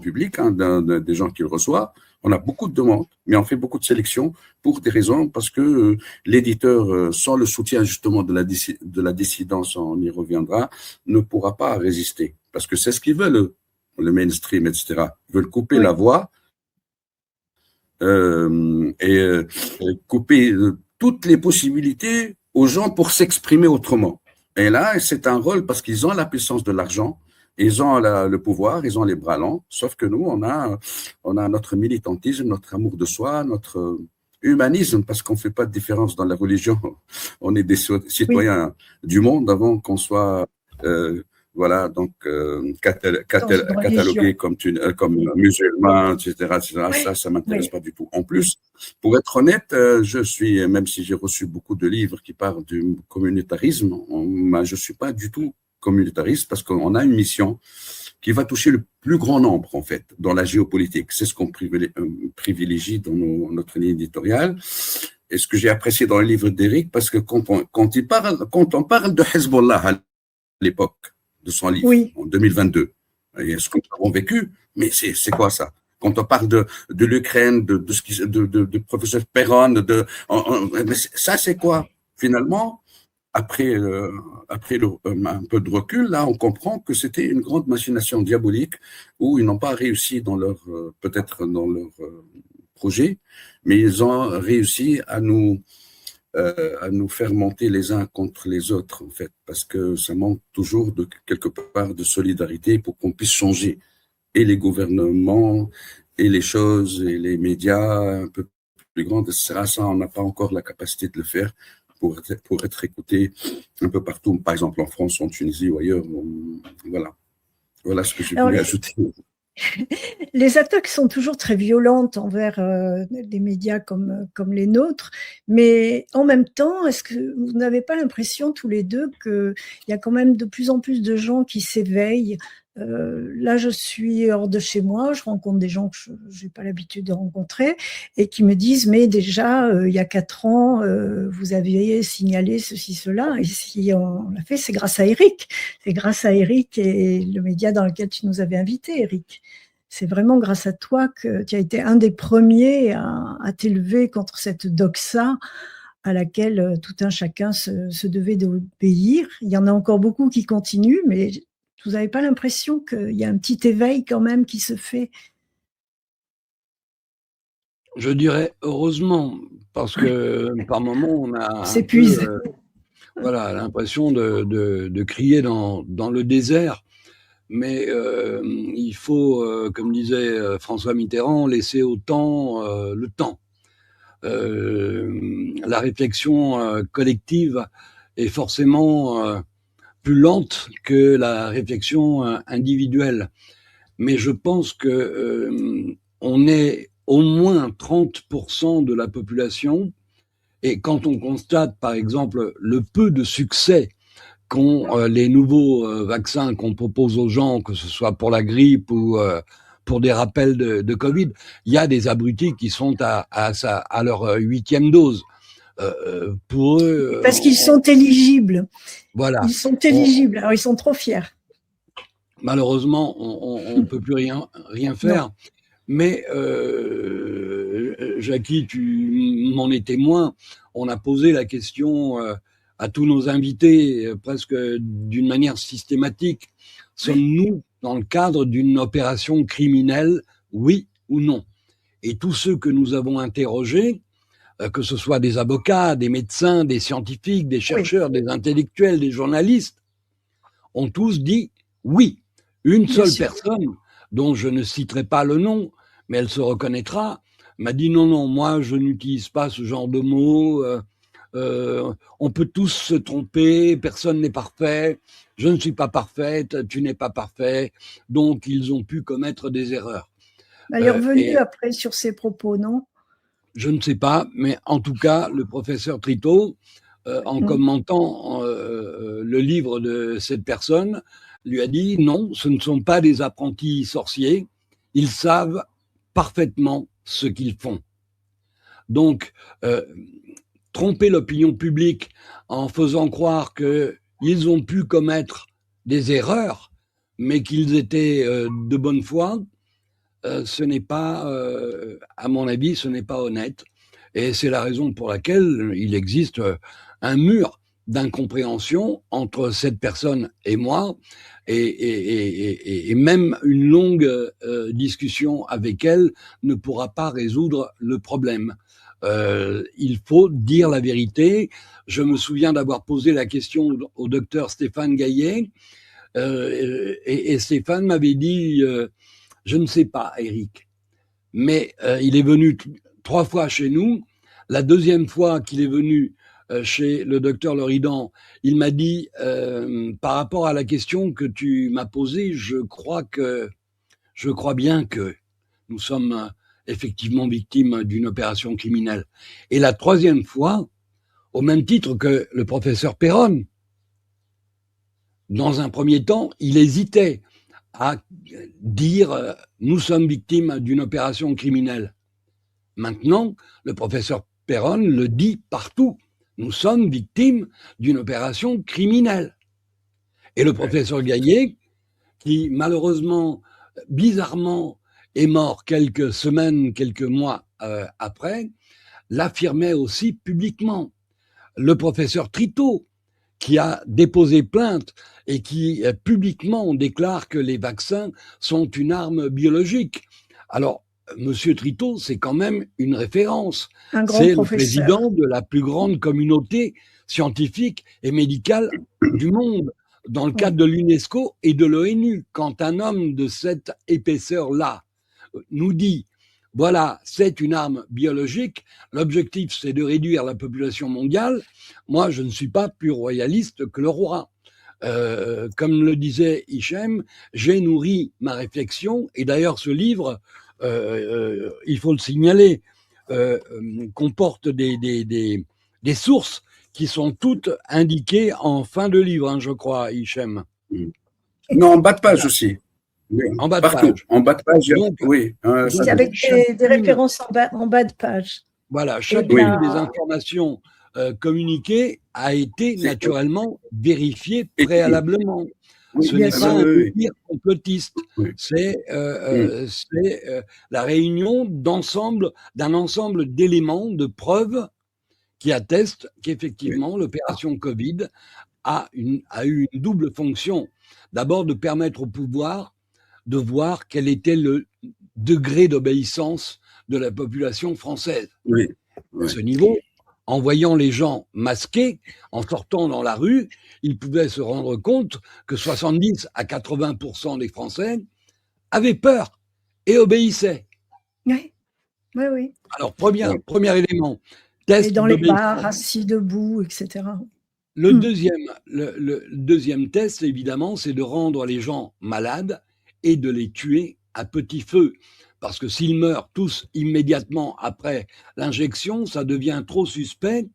public, hein, des gens qu'il reçoit. On a beaucoup de demandes, mais on fait beaucoup de sélections pour des raisons, parce que l'éditeur, sans le soutien justement de la dissidence, on y reviendra, ne pourra pas résister. Parce que c'est ce qu'ils veulent, le mainstream, etc. Ils veulent couper la voie et couper toutes les possibilités aux gens pour s'exprimer autrement. Et là, c'est un rôle parce qu'ils ont la puissance de l'argent, ils ont le pouvoir, ils ont les bras longs, sauf que nous, on a notre militantisme, notre amour de soi, notre humanisme, parce qu'on ne fait pas de différence dans la religion. On est des citoyens du monde avant qu'on soit voilà, donc catalogué comme musulman, etc. Ça m'intéresse pas du tout. En plus, pour être honnête, même si j'ai reçu beaucoup de livres qui parlent du communautarisme, je suis pas du tout communautariste, parce qu'on a une mission qui va toucher le plus grand nombre, en fait, dans la géopolitique. C'est ce qu'on privilégie dans notre ligne éditoriale. Et ce que j'ai apprécié dans le livre d'Eric, parce que quand on parle de Hezbollah à l'époque de son livre, en 2022, et ce que nous avons vécu, mais c'est quoi ça? Quand on parle de l'Ukraine, de professeur Perron, ça c'est quoi? Finalement, après un peu de recul, là, on comprend que c'était une grande machination diabolique où ils n'ont pas réussi peut-être dans leur projet, mais ils ont réussi à nous faire monter les uns contre les autres, en fait, parce que ça manque toujours de quelque part de solidarité pour qu'on puisse changer, et les gouvernements, et les choses, et les médias un peu plus grands, ça, on n'a pas encore la capacité de le faire pour être écouté un peu partout, par exemple en France, en Tunisie ou ailleurs. Voilà ce que je voulais ajouter. Les attaques sont toujours très violentes envers des médias comme les nôtres, mais en même temps, est-ce que vous n'avez pas l'impression tous les deux qu'il y a quand même de plus en plus de gens qui s'éveillent? Là, je suis hors de chez moi, je rencontre des gens que je n'ai pas l'habitude de rencontrer et qui me disent, mais déjà, il y a 4 ans, vous aviez signalé ceci, cela, et si on l'a fait, c'est grâce à Eric. C'est grâce à Eric et le média dans lequel tu nous avais invités, Eric. C'est vraiment grâce à toi que tu as été un des premiers à t'élever contre cette doxa à laquelle tout un chacun se devait d'obéir. Il y en a encore beaucoup qui continuent, mais vous n'avez pas l'impression qu'il y a un petit éveil quand même qui se fait? Je dirais heureusement, parce que par moment, on a s'épuise. voilà, l'impression de crier dans le désert. Mais il faut, comme disait François Mitterrand, laisser au temps le temps. La réflexion collective est forcément plus lente que la réflexion individuelle. Mais je pense que on est au moins 30% de la population, et quand on constate, par exemple, le peu de succès qu'ont les nouveaux vaccins qu'on propose aux gens, que ce soit pour la grippe ou pour des rappels de Covid, il y a des abrutis qui sont à leur 8e dose. Pour eux, parce qu'ils sont éligibles. Voilà. Ils sont éligibles, alors ils sont trop fiers. Malheureusement, on peut plus rien faire. Non. Mais Jackie, tu m'en es témoin. On a posé la question à tous nos invités presque d'une manière systématique. Sommes-nous dans le cadre d'une opération criminelle, oui ou non? Et tous ceux que nous avons interrogés, que ce soit des avocats, des médecins, des scientifiques, des chercheurs, des intellectuels, des journalistes, ont tous dit oui. Une seule personne, dont je ne citerai pas le nom, mais elle se reconnaîtra, m'a dit non, moi je n'utilise pas ce genre de mots, on peut tous se tromper, personne n'est parfait, je ne suis pas parfaite, tu n'es pas parfait, donc ils ont pu commettre des erreurs. Il est revenu après sur ses propos, non? Je ne sais pas, mais en tout cas, le professeur Trito, en commentant le livre de cette personne, lui a dit non, ce ne sont pas des apprentis sorciers, ils savent parfaitement ce qu'ils font. Donc, tromper l'opinion publique en faisant croire qu'ils ont pu commettre des erreurs, mais qu'ils étaient de bonne foi, ce n'est pas, à mon avis, ce n'est pas honnête. Et c'est la raison pour laquelle il existe un mur d'incompréhension entre cette personne et moi, et même une longue discussion avec elle ne pourra pas résoudre le problème. Il faut dire la vérité. Je me souviens d'avoir posé la question au docteur Stéphane Gaillet, et Stéphane m'avait dit je ne sais pas, Eric, mais il est venu 3 fois chez nous. La deuxième fois qu'il est venu chez le docteur Loridan, il m'a dit, par rapport à la question que tu m'as posée, je crois bien que nous sommes effectivement victimes d'une opération criminelle. Et la 3e fois, au même titre que le professeur Perron, dans un premier temps, il hésitait à dire nous sommes victimes d'une opération criminelle. Maintenant, le professeur Perron le dit partout. Nous sommes victimes d'une opération criminelle. Et le professeur Gaillet, qui malheureusement, bizarrement, est mort quelques semaines, quelques mois après, l'affirmait aussi publiquement. Le professeur Trito, qui a déposé plainte et qui publiquement déclare que les vaccins sont une arme biologique. Alors, Monsieur Trito, c'est quand même une référence. C'est le président de la plus grande communauté scientifique et médicale du monde, dans le cadre de l'UNESCO et de l'ONU. Quand un homme de cette épaisseur-là nous dit voilà, c'est une arme biologique. L'objectif, c'est de réduire la population mondiale. Moi, je ne suis pas plus royaliste que le roi. Comme le disait Hichem, j'ai nourri ma réflexion. Et d'ailleurs, ce livre, il faut le signaler, comporte des sources qui sont toutes indiquées en fin de livre, hein, je crois, Hichem. Non, en bas de page aussi. Oui, en bas de page. En bas de page, donc, oui. C'est avec des références en bas de page. Voilà, chacune des informations communiquées a été naturellement vérifiée préalablement. Ce n'est pas un délire complotiste, c'est la réunion d'un ensemble d'éléments, de preuves qui attestent qu'effectivement l'opération Covid a eu une double fonction. D'abord, de permettre au pouvoir de voir quel était le degré d'obéissance de la population française. À ce niveau, en voyant les gens masqués, en sortant dans la rue, ils pouvaient se rendre compte que 70 à 80% des Français avaient peur et obéissaient. Oui, oui, oui. Alors, premier élément, Et test dans les d'obéissance. bars, assis, debout, etc. Le deuxième test, évidemment, c'est de rendre les gens malades et de les tuer à petit feu. Parce que s'ils meurent tous immédiatement après l'injection, ça devient trop suspect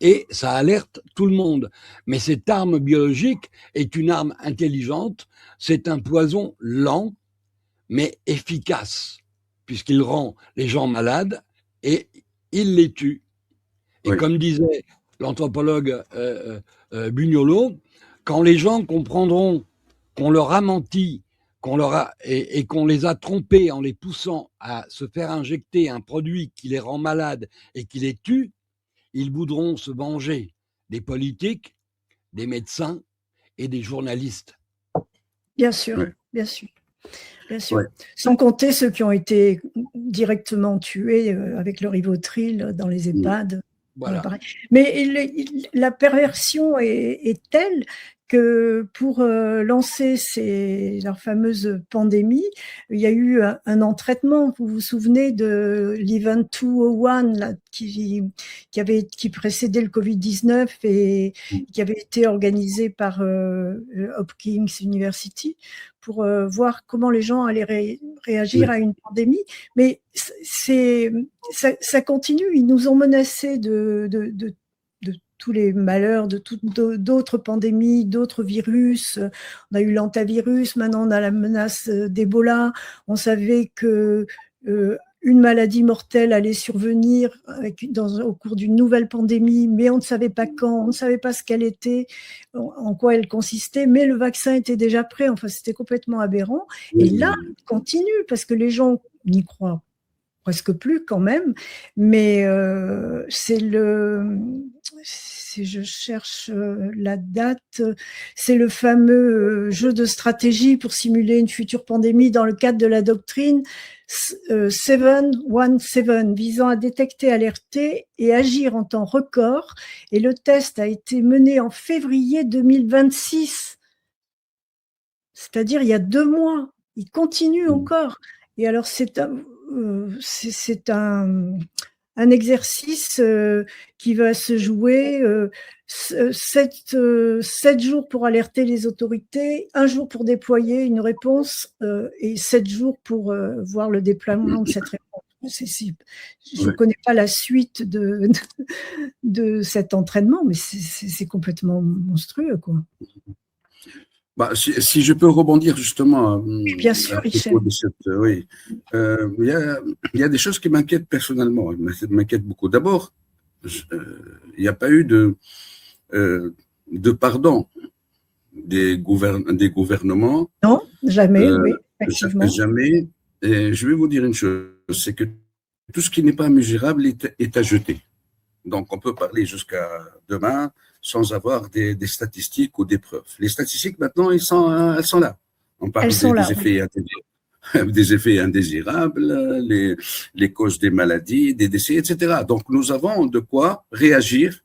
et ça alerte tout le monde. Mais cette arme biologique est une arme intelligente, c'est un poison lent, mais efficace, puisqu'il rend les gens malades et il les tue. Et Oui. comme disait l'anthropologue Bugnolo, quand les gens comprendront qu'on leur a menti, et qu'on les a trompés en les poussant à se faire injecter un produit qui les rend malades et qui les tue, ils voudront se venger des politiques, des médecins et des journalistes. Bien sûr, Ouais. bien sûr. Bien sûr. Ouais. Sans compter ceux qui ont été directement tués avec le Rivotril dans les EHPAD. Voilà. Mais la perversion est telle que pour lancer leur fameuse pandémie, il y a eu un entraînement. Vous vous souvenez de l'Event 201 là, qui précédait le Covid-19 et qui avait été organisé par Hopkins University pour voir comment les gens allaient réagir à une pandémie. Mais ça continue. Ils nous ont menacés de tous les malheurs, d'autres pandémies, d'autres virus. On a eu l'antavirus, maintenant on a la menace d'Ebola. On savait que une maladie mortelle allait survenir au cours d'une nouvelle pandémie, mais on ne savait pas quand, on ne savait pas ce qu'elle était, en quoi elle consistait, mais le vaccin était déjà prêt. Enfin, c'était complètement aberrant. Et là, on continue parce que les gens n'y croient presque plus quand même, mais je cherche la date, c'est le fameux jeu de stratégie pour simuler une future pandémie dans le cadre de la doctrine 717, visant à détecter, alerter et agir en temps record. Et le test a été mené en février 2026, c'est-à-dire il y a 2 mois. Il continue encore. Et alors c'est un exercice qui va se jouer 7 jours pour alerter les autorités, 1 jour pour déployer une réponse et 7 jours pour voir le déploiement de cette réponse. Je ne connais pas la suite de cet entraînement, mais c'est complètement monstrueux, quoi. Bah, si je peux rebondir justement bien sûr, Richel. Oui, il y a des choses qui m'inquiètent personnellement, m'inquiètent beaucoup. D'abord, il n'y a pas eu de pardon des gouvernements. Non, jamais, oui, effectivement. Jamais. Et je vais vous dire une chose, c'est que tout ce qui n'est pas mesurable est à jeter. Donc, on peut parler jusqu'à demain sans avoir des statistiques ou des preuves. Les statistiques, maintenant, elles sont là. On parle des effets indésirables, les causes des maladies, des décès, etc. Donc, nous avons de quoi réagir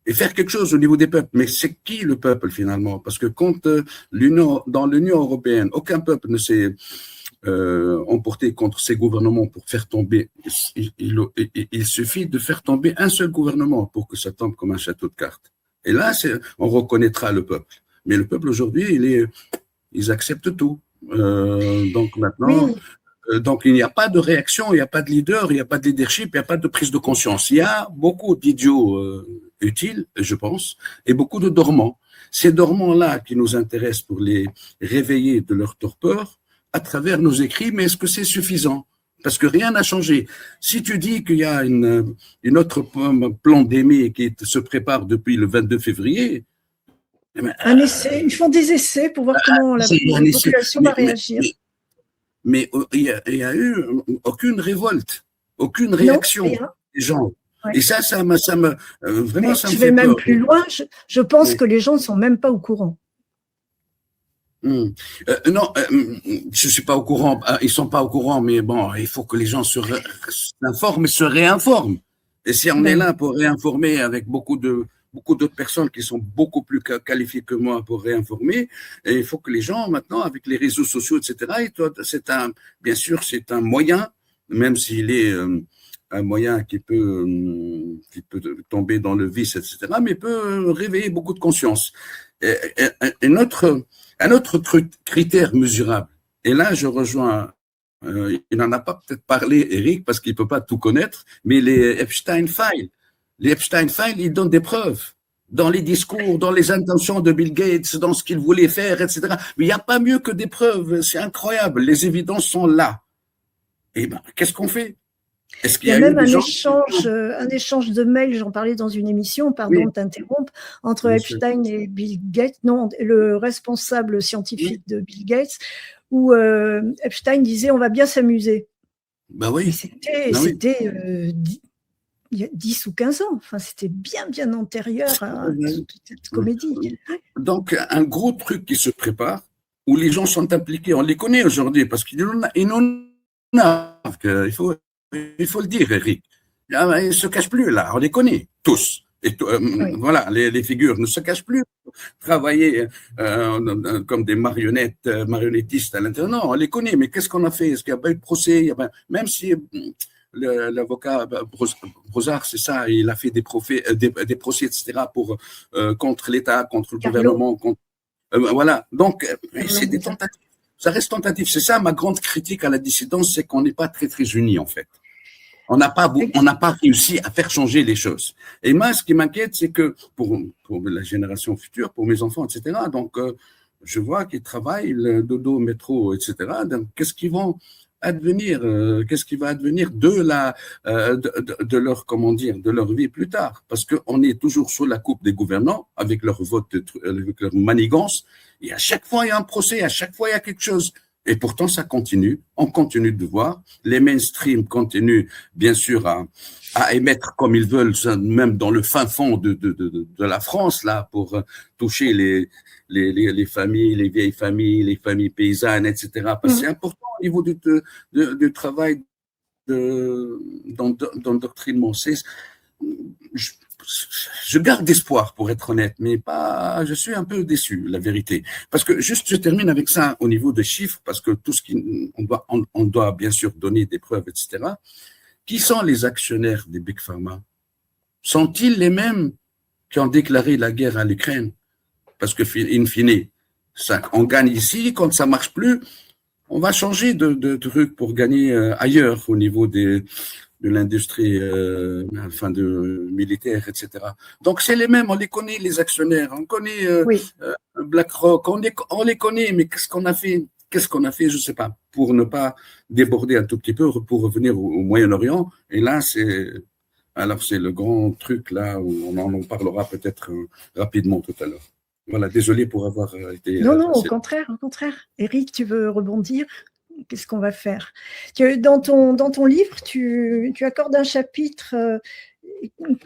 et faire quelque chose au niveau des peuples. Mais c'est qui le peuple, finalement? Parce que quand dans l'Union européenne, aucun peuple ne s'est emporté contre ces gouvernements pour faire tomber. Il suffit de faire tomber un seul gouvernement pour que ça tombe comme un château de cartes. Et là, on reconnaîtra le peuple. Mais le peuple aujourd'hui, ils acceptent tout. Donc maintenant, donc il n'y a pas de réaction, il n'y a pas de leader, il n'y a pas de leadership, il n'y a pas de prise de conscience. Il y a beaucoup d'idiots utiles, je pense, et beaucoup de dormants. Ces dormants-là qui nous intéressent pour les réveiller de leur torpeur, à travers nos écrits, mais est-ce que c'est suffisant? Parce que rien n'a changé. Si tu dis qu'il y a une autre pandémie qui se prépare depuis le 22 février... Un essai, ils font des essais pour voir comment la population va réagir. Mais il n'y a eu aucune révolte, aucune réaction des gens. Ouais. Et ça me vraiment, ça me fait peur. Je vais même plus loin, je pense que les gens ne sont même pas au courant. Non, je suis pas au courant. Ils sont pas au courant, mais bon, il faut que les gens s'informent et se réinforment. Et si on est Ben, là pour réinformer avec beaucoup d'autres personnes qui sont beaucoup plus qualifiées que moi pour réinformer, et il faut que les gens, maintenant, avec les réseaux sociaux, etc., bien sûr, c'est un moyen, même s'il est un moyen qui peut tomber dans le vice, etc., mais peut réveiller beaucoup de conscience. Un autre critère mesurable, et là, je rejoins, il n'en a pas peut-être parlé, Eric, parce qu'il ne peut pas tout connaître, mais les Epstein Files. Les Epstein Files, ils donnent des preuves dans les discours, dans les intentions de Bill Gates, dans ce qu'il voulait faire, etc. Mais il n'y a pas mieux que des preuves. C'est incroyable. Les évidences sont là. Et ben, qu'est-ce qu'on fait? Est-ce il qu'il y y a a eu même des gens… un échange de mails, j'en parlais dans une émission, pardon Oui, de t'interrompre, entre bien sûr. Epstein et Bill Gates, non, le responsable Oui, scientifique de Bill Gates, où Epstein disait on va bien s'amuser. ben Mais oui, ben oui. c'était il y a 10 ou 15 ans, enfin, c'était bien, bien antérieur à toute cette comédie. Donc, un gros truc qui se prépare, où les gens sont impliqués, on les connaît aujourd'hui, parce qu'ils n'en a, il faut le dire, Eric. Ils ne se cachent plus, là, on les connaît, tous. Et Oui. voilà, les figures ne se cachent plus. Travailler comme des marionnettistes à l'intérieur, non, on les connaît, mais qu'est-ce qu'on a fait? Est-ce qu'il n'y a pas eu de procès? Même si l'avocat Brozard, c'est ça, il a fait des procès, etc., contre l'État, contre le Carlo, gouvernement, voilà. Donc, Carlo c'est des Bruzza. tentatives. Ça reste tentatif. C'est ça ma grande critique à la dissidence, c'est qu'on n'est pas très, très unis, en fait. On n'a pas réussi à faire changer les choses. Et moi, ce qui m'inquiète, c'est que pour la génération future, pour mes enfants, etc., donc, je vois qu'ils travaillent, le dodo, métro, etc., donc, qu'est-ce qu'ils vont advenir, qu'est-ce qui va advenir de leur, comment dire, de leur vie plus tard? Parce qu'on est toujours sous la coupe des gouvernants, avec leur vote, avec leur manigance, et à chaque fois, il y a un procès, à chaque fois, il y a quelque chose. Et pourtant, ça continue. On continue de voir. Les mainstream continuent, bien sûr, à émettre comme ils veulent, même dans le fin fond de la France, là, pour toucher les familles, les vieilles familles, les familles paysannes, etc. Parce que c'est important au niveau du travail d'endoctrinement. Je garde espoir, pour être honnête, mais pas, je suis un peu déçu, la vérité. Parce que, juste, je termine avec ça au niveau des chiffres, parce que tout ce on doit bien sûr donner des preuves, etc. Qui sont les actionnaires des Big Pharma? Sont-ils les mêmes qui ont déclaré la guerre à l'Ukraine? Parce que, in fine, on gagne ici, quand ça marche plus, on va changer de truc pour gagner ailleurs au niveau de l'industrie militaire, etc. Donc, c'est les mêmes, on les connaît, les actionnaires, on connaît Oui. BlackRock, on les connaît, mais qu'est-ce qu'on a fait? Qu'est-ce qu'on a fait? Je ne sais pas, pour ne pas déborder un tout petit peu, pour revenir au Moyen-Orient. Et là, c'est le grand truc, là, où on en parlera peut-être rapidement tout à l'heure. Voilà, désolé pour avoir été… Non, non, au contraire, au contraire. Eric, tu veux rebondir? Qu'est-ce qu'on va faire? Dans ton livre, tu accordes un chapitre,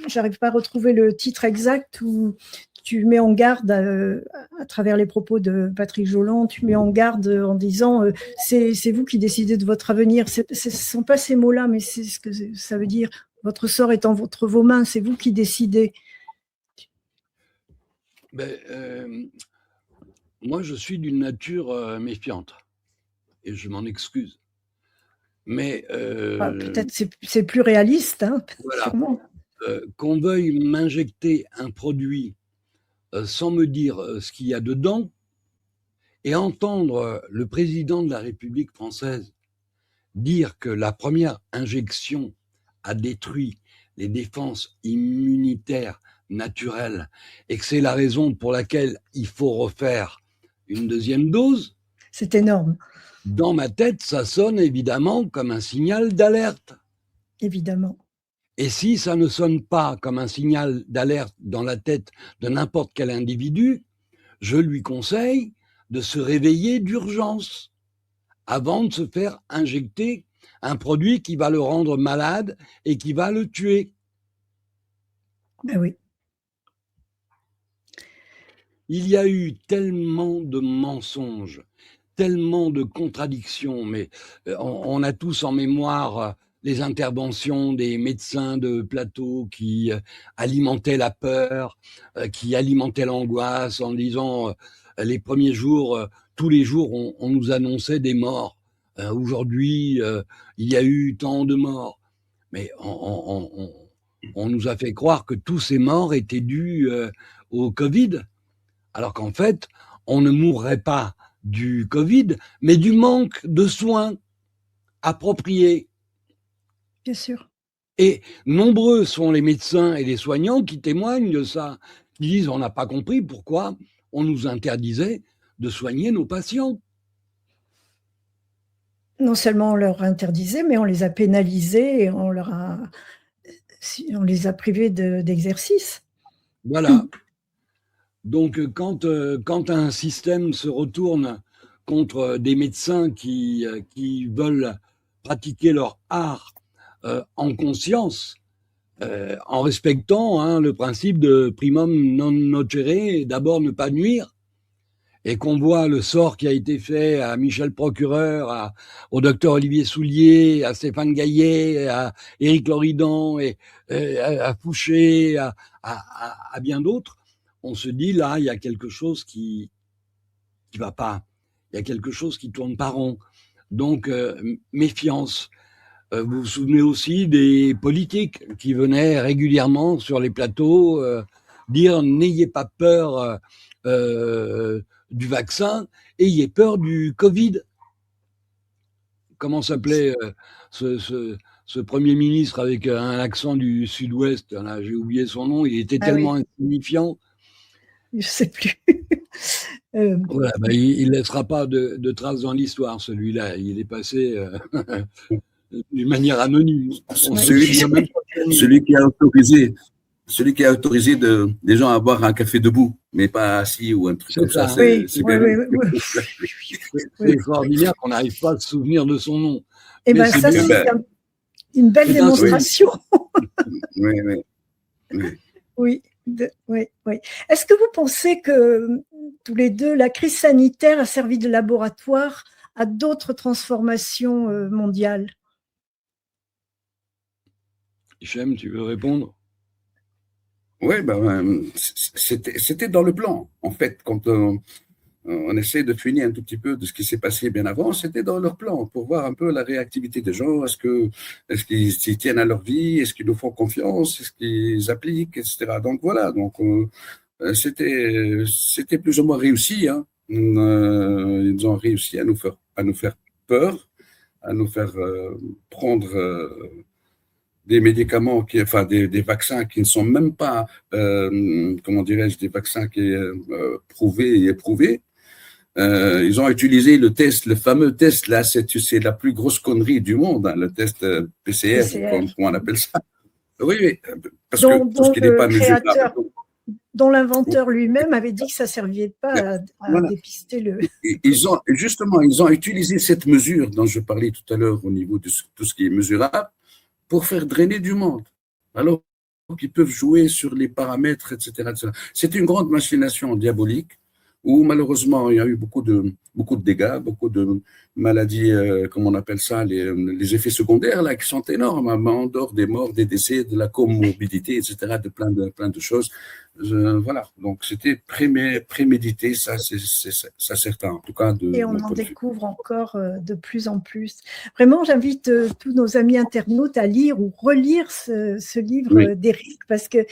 j'arrive pas à retrouver le titre exact, où tu mets en garde, à travers les propos de Patrick Jolland, tu mets en garde en disant c'est vous qui décidez de votre avenir. Ce ne sont pas ces mots-là, mais c'est ce que ça veut dire. Votre sort est entre vos mains, c'est vous qui décidez. Moi, je suis d'une nature méfiante et je m'en excuse. Mais peut-être c'est plus réaliste, hein, voilà. sûrement. Qu'on veuille m'injecter un produit sans me dire ce qu'il y a dedans, et entendre le président de la République française dire que la première injection a détruit les défenses immunitaires naturelles et que c'est la raison pour laquelle il faut refaire une deuxième dose. C'est énorme. Dans ma tête, ça sonne évidemment comme un signal d'alerte. Évidemment. Et si ça ne sonne pas comme un signal d'alerte dans la tête de n'importe quel individu, je lui conseille de se réveiller d'urgence avant de se faire injecter un produit qui va le rendre malade et qui va le tuer. Ben oui. Il y a eu tellement de mensonges, tellement de contradictions, mais on a tous en mémoire les interventions des médecins de plateau qui alimentaient la peur, qui alimentaient l'angoisse en disant les premiers jours, tous les jours, on nous annonçait des morts. Aujourd'hui, il y a eu tant de morts. Mais on nous a fait croire que tous ces morts étaient dus au Covid, alors qu'en fait, on ne mourrait pas du Covid, mais du manque de soins appropriés. Bien sûr. Et nombreux sont les médecins et les soignants qui témoignent de ça, qui disent on n'a pas compris pourquoi on nous interdisait de soigner nos patients. Non seulement on leur interdisait, mais on les a pénalisés et on les a privés d'exercice. Voilà. Donc, quand un système se retourne contre des médecins qui veulent pratiquer leur art en conscience, en respectant le principe de primum non nocere, d'abord ne pas nuire, et qu'on voit le sort qui a été fait à Michel Procureur, au docteur Olivier Soulier, à Stéphane Gaillet, à Éric Loridan, et à Fouché, à bien d'autres, on se dit là, il y a quelque chose qui va pas, il y a quelque chose qui tourne pas rond. Donc, méfiance. Vous vous souvenez aussi des politiques qui venaient régulièrement sur les plateaux dire n'ayez pas peur du vaccin, ayez peur du Covid. Comment s'appelait ce Premier ministre avec un accent du Sud-Ouest, là, j'ai oublié son nom, il était tellement insignifiant. Je ne sais plus. Voilà, il ne laissera pas de traces dans l'histoire, celui-là. Il est passé d'une manière anonyme. Celui qui a autorisé des gens à boire un café debout, mais pas assis ou un truc comme ça. C'est extraordinaire qu'on n'arrive pas à se souvenir de son nom. Et bien ça, c'est une belle démonstration. Oui. Est-ce que vous pensez que, tous les deux, la crise sanitaire a servi de laboratoire à d'autres transformations mondiales? Hichem, tu veux répondre? Oui, c'était dans le plan. En fait, quand on essaie de finir un tout petit peu de ce qui s'est passé bien avant, c'était dans leur plan pour voir un peu la réactivité des gens. Est-ce qu'ils s'y tiennent à leur vie? Est-ce qu'ils nous font confiance? Est-ce qu'ils appliquent, etc. Donc voilà. Donc c'était plus ou moins réussi. Hein. Ils ont réussi à nous faire peur, à nous faire prendre des médicaments, des vaccins qui ne sont même pas, comment dirais-je, des vaccins qui prouvés et éprouvés. Ils ont utilisé le fameux test, là, c'est la plus grosse connerie du monde, hein, le test PCR, comment on appelle ça. Oui, parce que tout ce qui n'est pas mesurable. Dont l'inventeur lui-même avait dit que ça ne servait pas à dépister le… Ils ont utilisé cette mesure dont je parlais tout à l'heure au niveau de tout ce qui est mesurable pour faire drainer du monde. Alors qu'ils peuvent jouer sur les paramètres, etc. C'est une grande machination diabolique où malheureusement il y a eu beaucoup de dégâts, beaucoup de maladies, comment on appelle ça, les effets secondaires là qui sont énormes, en dehors des morts, des décès, de la comorbidité, etc., de plein de choses. Voilà, donc c'était prémédité, ça c'est certain, en tout cas. Et on en découvre encore de plus en plus. Vraiment, j'invite tous nos amis internautes à lire ou relire ce livre d'Éric, parce qu'il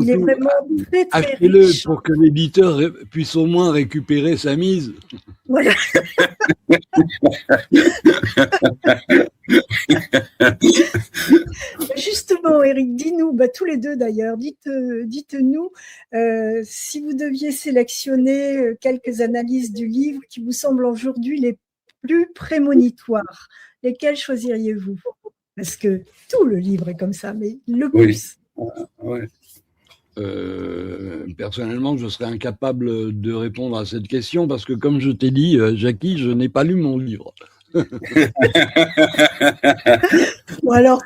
est vraiment très, très achetez-le riche. pour que l'éditeur puisse au moins récupérer sa mise. Voilà. Justement, Éric, dis-nous, tous les deux d'ailleurs, dites-nous si vous deviez sélectionner quelques analyses du livre qui vous semblent aujourd'hui les plus prémonitoires, lesquelles choisiriez-vous? Parce que tout le livre est comme ça, mais le plus. Oui. Personnellement, je serais incapable de répondre à cette question parce que, comme je t'ai dit, Jackie, je n'ai pas lu mon livre. Bon, alors,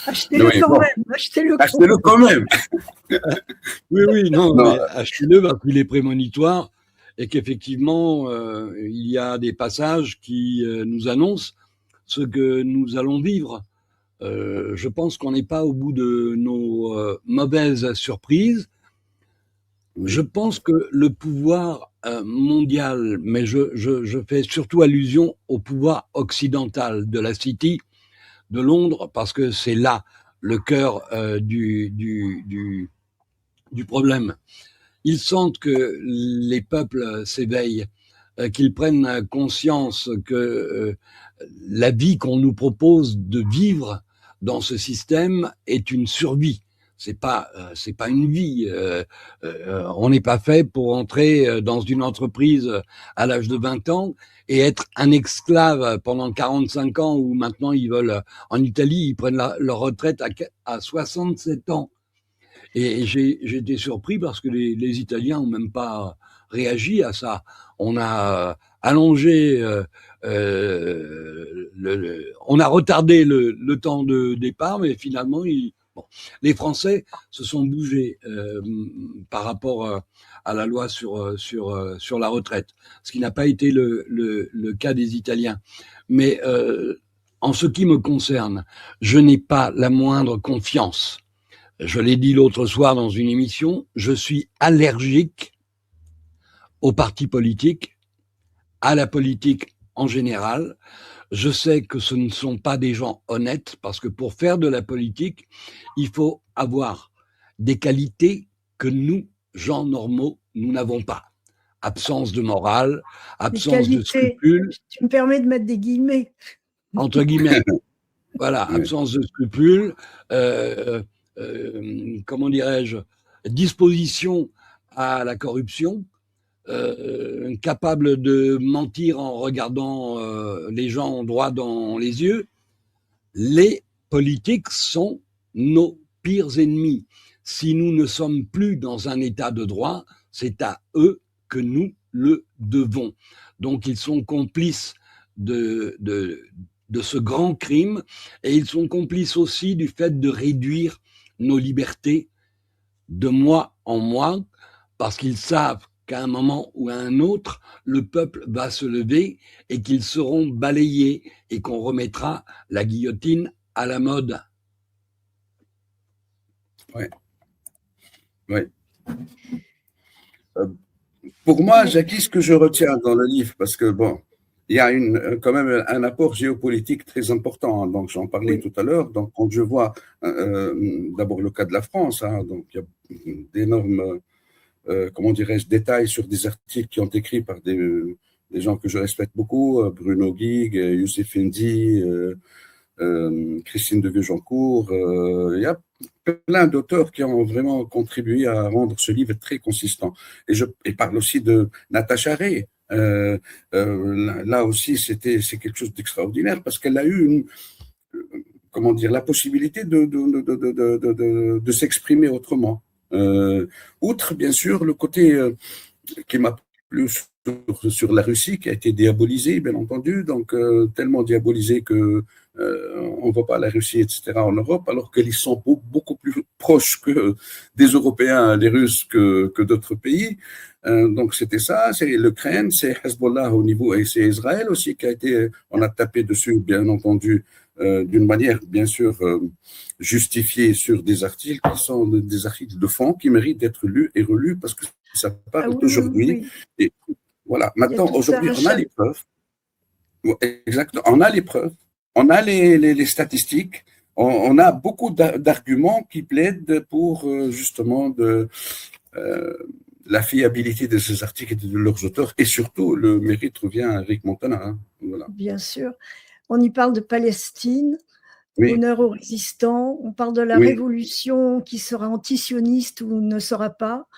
achetez-le quand même. Achetez-le quand même. Oui, non. Mais achetez-le parce qu'il est prémonitoire et qu'effectivement, il y a des passages qui nous annoncent ce que nous allons vivre. Je pense qu'on n'est pas au bout de nos mauvaises surprises. Oui. Je pense que le pouvoir mondial, mais je fais surtout allusion au pouvoir occidental de la City de Londres, parce que c'est là le cœur du problème. Ils sentent que les peuples s'éveillent, qu'ils prennent conscience que la vie qu'on nous propose de vivre dans ce système est une survie. C'est pas une vie. On n'est pas fait pour entrer dans une entreprise à l'âge de 20 ans et être un esclave pendant 45 ans, ou maintenant ils veulent, en Italie, ils prennent leur retraite à 67 ans. Et j'ai été surpris parce que les Italiens n'ont même pas réagi à ça. On a allongé, on a retardé le temps de départ, mais finalement, bon, les Français se sont bougés par rapport à la loi sur la retraite, ce qui n'a pas été le cas des Italiens. Mais en ce qui me concerne, je n'ai pas la moindre confiance. Je l'ai dit l'autre soir dans une émission, je suis allergique aux partis politiques, à la politique en général. Je sais que ce ne sont pas des gens honnêtes, parce que pour faire de la politique, il faut avoir des qualités que nous, gens normaux, nous n'avons pas. Absence de morale, absence de scrupules. Tu me permets de mettre des guillemets. Entre guillemets. Voilà, absence de scrupules, comment dirais-je, disposition à la corruption, capable de mentir en regardant les gens droit dans les yeux. Les politiques sont nos pires ennemis. Si nous ne sommes plus dans un état de droit, c'est à eux que nous le devons. Donc ils sont complices de ce grand crime, et ils sont complices aussi du fait de réduire nos libertés de mois en mois, parce qu'ils savent qu'à un moment ou à un autre, le peuple va se lever et qu'ils seront balayés et qu'on remettra la guillotine à la mode. Oui. Oui. Pour moi, Jackie, ce que je retiens dans le livre, parce que bon, il y a quand même un apport géopolitique très important, hein, donc j'en parlais tout à l'heure. Donc quand je vois d'abord le cas de la France, hein, donc il y a d'énormes, comment dirais-je, détails sur des articles qui ont été écrits par des gens que je respecte beaucoup, Bruno Guigues, Youssef Indy, Christine de Vieux-Joncourt. Il y a plein d'auteurs qui ont vraiment contribué à rendre ce livre très consistant. Et je parle aussi de Natacha Ray. Là aussi, c'est quelque chose d'extraordinaire, parce qu'elle a eu comment dire, la possibilité de s'exprimer autrement. Outre, bien sûr, le côté qui m'a plu sur la Russie, qui a été diabolisée, bien entendu, donc tellement diabolisée que on ne voit pas la Russie, etc., en Europe, alors qu'ils sont beaucoup plus proches que des Européens, les Russes, que d'autres pays. Donc c'était ça, c'est l'Ukraine, c'est Hezbollah au niveau, et c'est Israël aussi qui a été, on a tapé dessus, bien entendu, d'une manière, bien sûr, justifiée sur des articles qui sont des articles de fond qui méritent d'être lus et relus, parce que ça parle d'aujourd'hui. Oui. Et voilà, maintenant, aujourd'hui, on a les preuves. Exactement, on a les preuves. On a les statistiques, on a beaucoup d'arguments qui plaident pour justement la fiabilité de ces articles et de leurs auteurs, et surtout le mérite revient à Eric Montana. Hein. Voilà. Bien sûr. On y parle de Palestine, honneur aux résistants, on parle de la révolution qui sera antisioniste ou ne sera pas.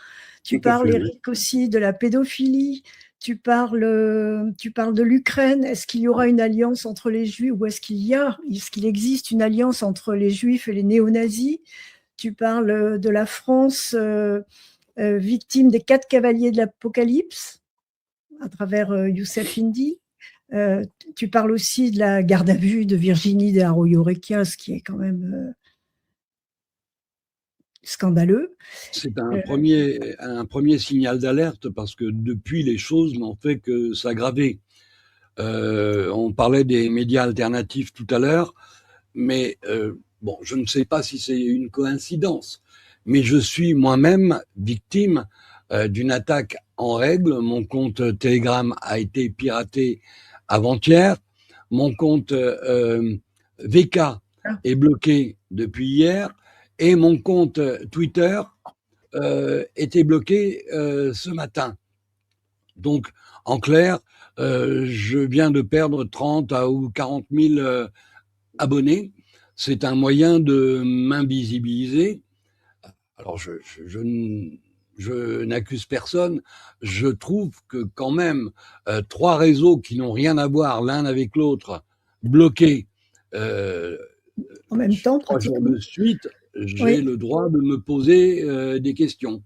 Tu parles, Eric, aussi de la pédophilie. Tu parles de l'Ukraine. Est-ce qu'il y aura une alliance entre les Juifs, ou est-ce qu'il existe une alliance entre les Juifs et les néo-nazis? Tu parles de la France victime des 4 cavaliers de l'Apocalypse à travers Youssef Indy. Tu parles aussi de la garde à vue de Virginie de Arroyo-Recchia, ce qui est quand même scandaleux. C'est un premier signal d'alerte, parce que depuis, les choses n'ont fait que s'aggraver. On parlait des médias alternatifs tout à l'heure, mais bon, je ne sais pas si c'est une coïncidence, mais je suis moi-même victime d'une attaque en règle. Mon compte Telegram a été piraté avant-hier. Mon compte VK est bloqué depuis hier et mon compte Twitter était bloqué ce matin. Donc, en clair, je viens de perdre 30 ou 40 000 abonnés. C'est un moyen de m'invisibiliser. Alors, je n'accuse personne. Je trouve que quand même, 3 réseaux qui n'ont rien à voir l'un avec l'autre, bloqués en même temps, 3 jours de suite, j'ai le droit de me poser des questions.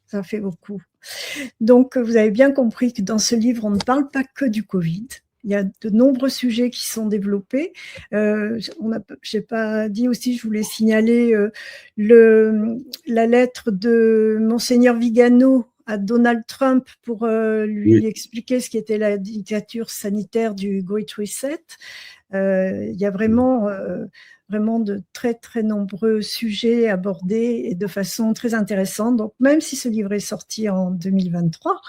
Ça fait beaucoup. Donc, vous avez bien compris que dans ce livre, on ne parle pas que du Covid. Il y a de nombreux sujets qui sont développés. J'ai pas dit aussi, je voulais signaler la lettre de Monseigneur Vigano à Donald Trump pour lui expliquer ce qu'était la dictature sanitaire du Great Reset. Il y a vraiment de très, très nombreux sujets abordés et de façon très intéressante. Donc, même si ce livre est sorti en 2023,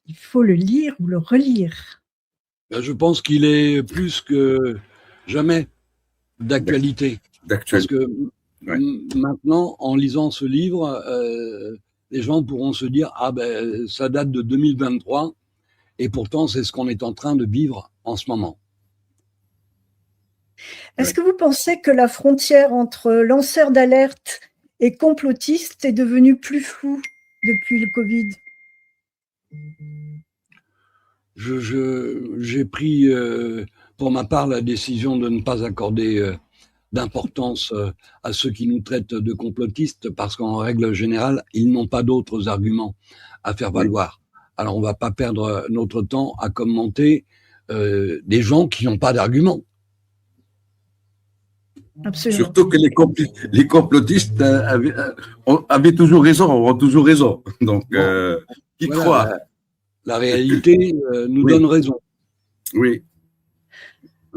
il faut le lire ou le relire. Je pense qu'il est plus que jamais d'actualité. Parce que maintenant, en lisant ce livre, les gens pourront se dire « Ah ben, ça date de 2023 » et pourtant, c'est ce qu'on est en train de vivre en ce moment. Est-ce que vous pensez que la frontière entre lanceurs d'alerte et complotistes est devenue plus floue depuis le Covid ? J'ai pris, pour ma part, la décision de ne pas accorder d'importance à ceux qui nous traitent de complotistes parce qu'en règle générale, ils n'ont pas d'autres arguments à faire valoir. Alors, on ne va pas perdre notre temps à commenter des gens qui n'ont pas d'arguments. Absolument. Surtout que les complotistes avaient toujours raison, auront toujours raison. Donc, qui croit ? La réalité nous donne raison. Oui.